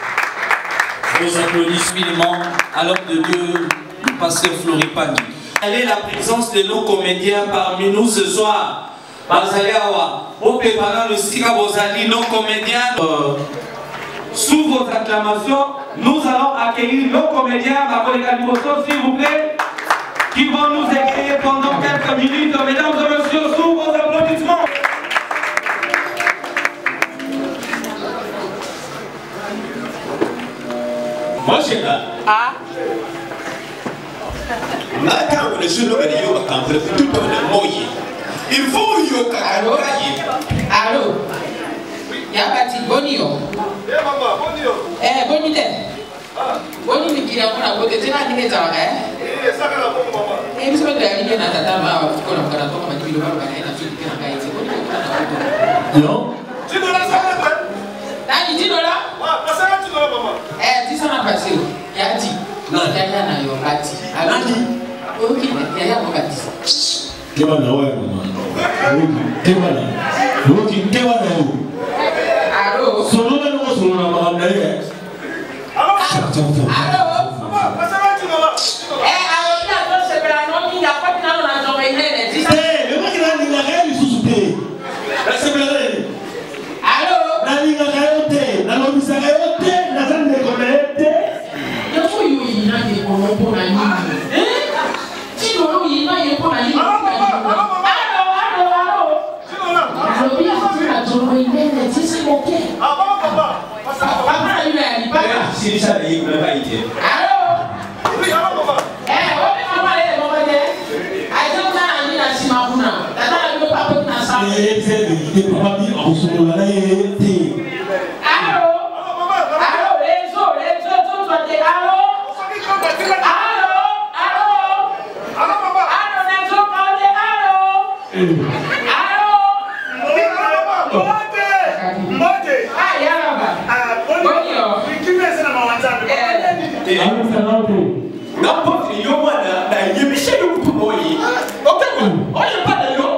S1: Vos applaudissements à l'homme de Dieu, le pasteur Floripani. Quelle est la présence de nos comédiens parmi nous ce soir? Au préparant le Sika Bozali, nos comédiens. Sous vos acclamations, nous allons accueillir nos comédiens, s'il vous plaît, qui vont nous écrire pendant quelques minutes. Mesdames et messieurs, sous vos applaudissements.
S19: Moi, je suis là. Ah. Quand le jour de tout le monde, il faut yoka.
S20: Allô? Yabati bonio. Bonite. Boni mikira kuna bote tena nini tawaga biso de ali na tata ma ko na kana to ma kilo ba na fiti kana kai ti boni kuna no tino la sa ba nani tino la wa pasana tino la mama ti sana pasio ya ti no ya na yo bati nani okay ya mo bati
S8: kewa na wewe mama kewa na woki kewa na wewe alo solo na solo na mama ndani
S19: si ça n'est pas été.
S20: Allô? Oui, allô, maman.
S19: N'importe qui a une mission pour moi. Ok, on n'est pas d'ailleurs.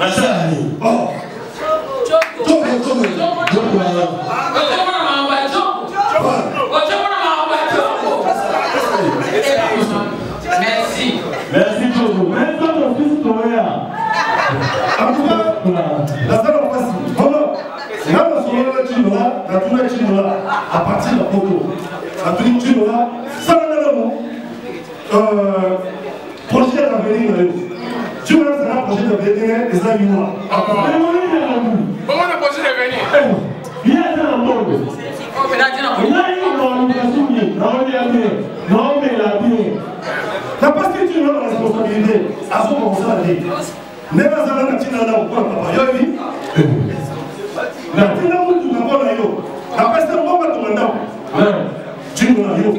S2: Moi,
S20: Merci.
S21: Merci beaucoup. Maintenant, mon fils Toréa. En tout cas, la salle en passe. Vraiment, là, on se voit Chinola, la tournée Chinola, à partir de la photo. La tournée Chinola, ça va dans le projet d'avenir. Tu vois, c'est un projet d'avenir des animaux.
S20: Comment le projet d'avenir?
S21: Il y a un monde. Non, mais la vie. La parce que tu as la responsabilité, à son commencer à dire. Mais la zone qui n'a pas papa, yo oui. La tina où tu n'as pas la yo. La peste on va te mandar. Tu n'as yo.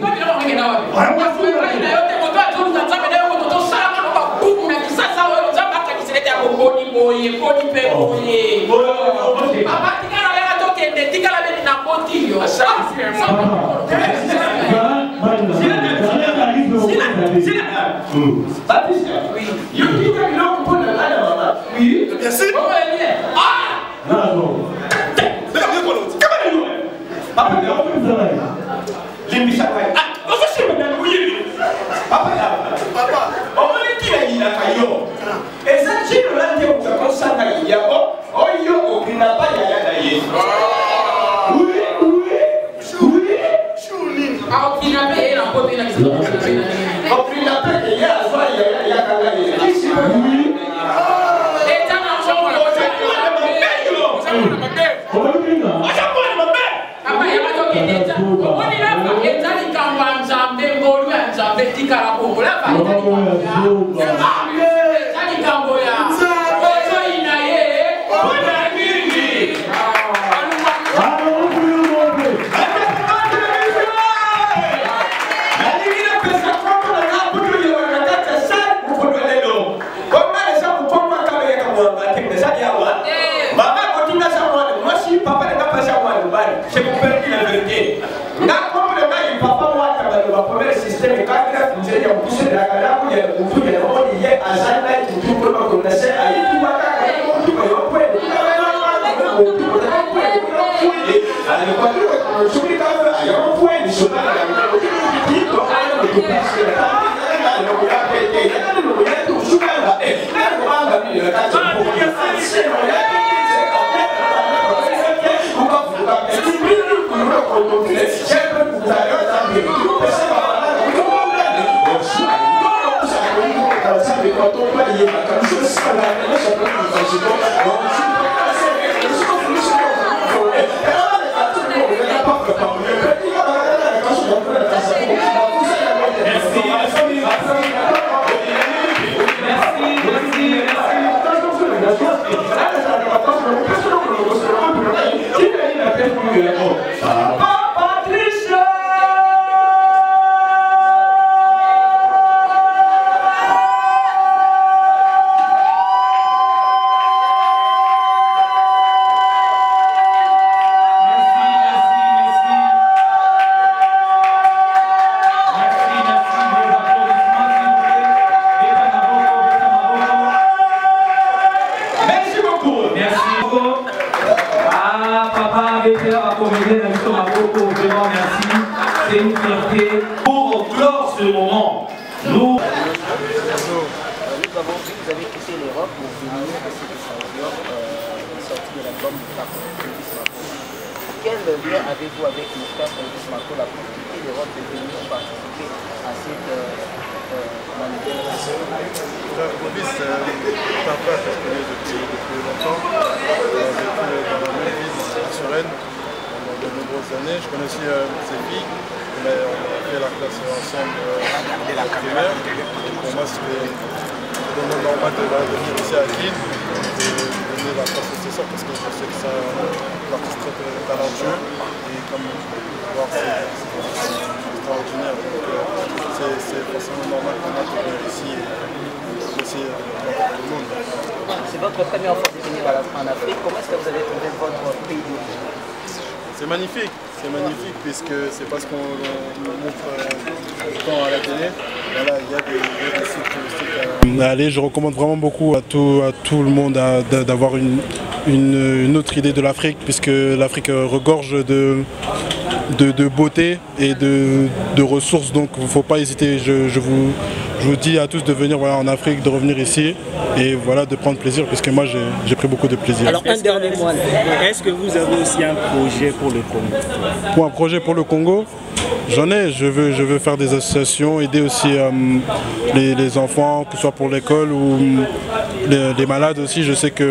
S5: C'est votre première fois de venir en Afrique. Comment est-ce que vous avez trouvé votre pays d'origine?
S22: C'est magnifique puisque c'est pas ce qu'on montre tout le temps à la télé. Voilà, il y a des sites touristiques. Allez, je recommande vraiment beaucoup à tout le monde d'avoir une autre idée de l'Afrique, puisque l'Afrique regorge de beauté et de ressources, donc il ne faut pas hésiter. Je je vous dis à tous de venir en Afrique, de revenir ici et voilà, de prendre plaisir, puisque moi j'ai pris beaucoup de plaisir.
S3: Alors un dernier mot, est-ce que vous avez aussi un projet pour le Congo?
S22: Pour un projet pour le Congo, j'en ai, je veux faire des associations, aider aussi les enfants, que ce soit pour l'école ou les malades aussi. Je sais qu'il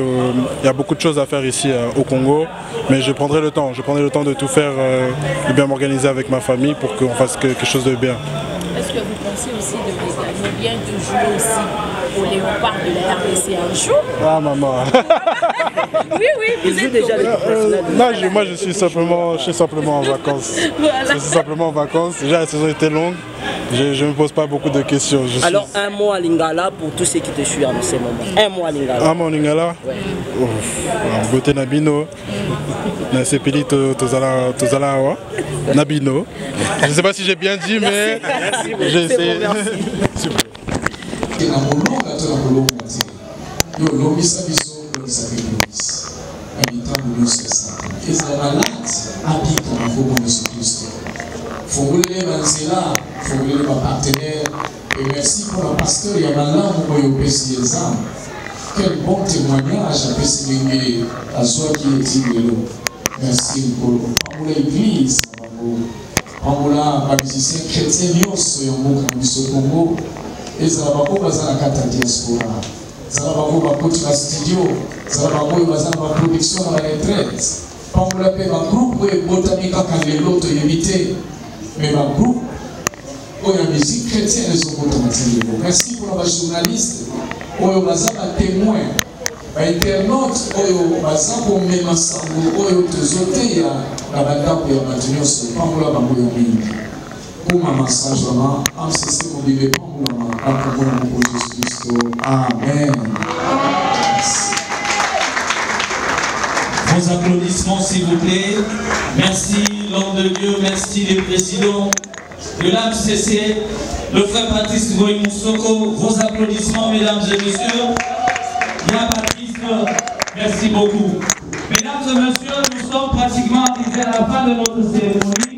S22: y a beaucoup de choses à faire ici au Congo, mais je prendrai le temps de tout faire, de bien m'organiser avec ma famille pour qu'on fasse quelque chose de bien.
S16: Est-ce que vous pensez aussi de bien de jouer aussi au Léopard de la RDC un jour?
S22: Ah maman.
S16: Oui, vous êtes déjà
S22: Non, moi je suis simplement en vacances.
S16: Voilà.
S22: Je suis simplement en vacances. Déjà la saison était longue. Je ne me pose pas beaucoup de questions.
S3: Alors un mot à Lingala pour tous ceux qui te suivent en ce moment. Un mot à Lingala.
S22: Un mot à Lingala. Beauté Nabino. Nasepeli Tozala Nabino. Je ne sais pas si j'ai bien dit, mais j'ai essayé.
S7: Fongolele Manzela, Fongolele ma partenaire, et merci pour la pasteur Yamala Moumoyo Pessi Exam. Quel bon témoignage à Pessi Lingé, à soi qui est Tigelo. Merci pour l'église, pour la musicien chrétien Nyos, Yambo Kamiso Congo, et Zarabako Bazana Kata Diaspora. Zarabako Bakoti la studio, Zarabako Bazana ma production à la retraite. Pamboula pe ma groupe, Botamika Kalelo, Toyemite. Mais ma groupe, la musique chrétienne, merci pour la journaliste, les témoins, les internautes, les pour même ensemble, les la bataille pour maintenir ce temps pour la pour ma massage, en système mobile, pour Jésus-Christ. Amen.
S12: Vos applaudissements, s'il vous plaît. Merci, l'homme de Dieu. Merci, le président de l'AMCC, le frère Patrice Goy Moussoko. Vos applaudissements, mesdames et messieurs. Bien, Patrice, merci beaucoup. Mesdames et messieurs, nous sommes pratiquement arrivés à la fin de notre cérémonie.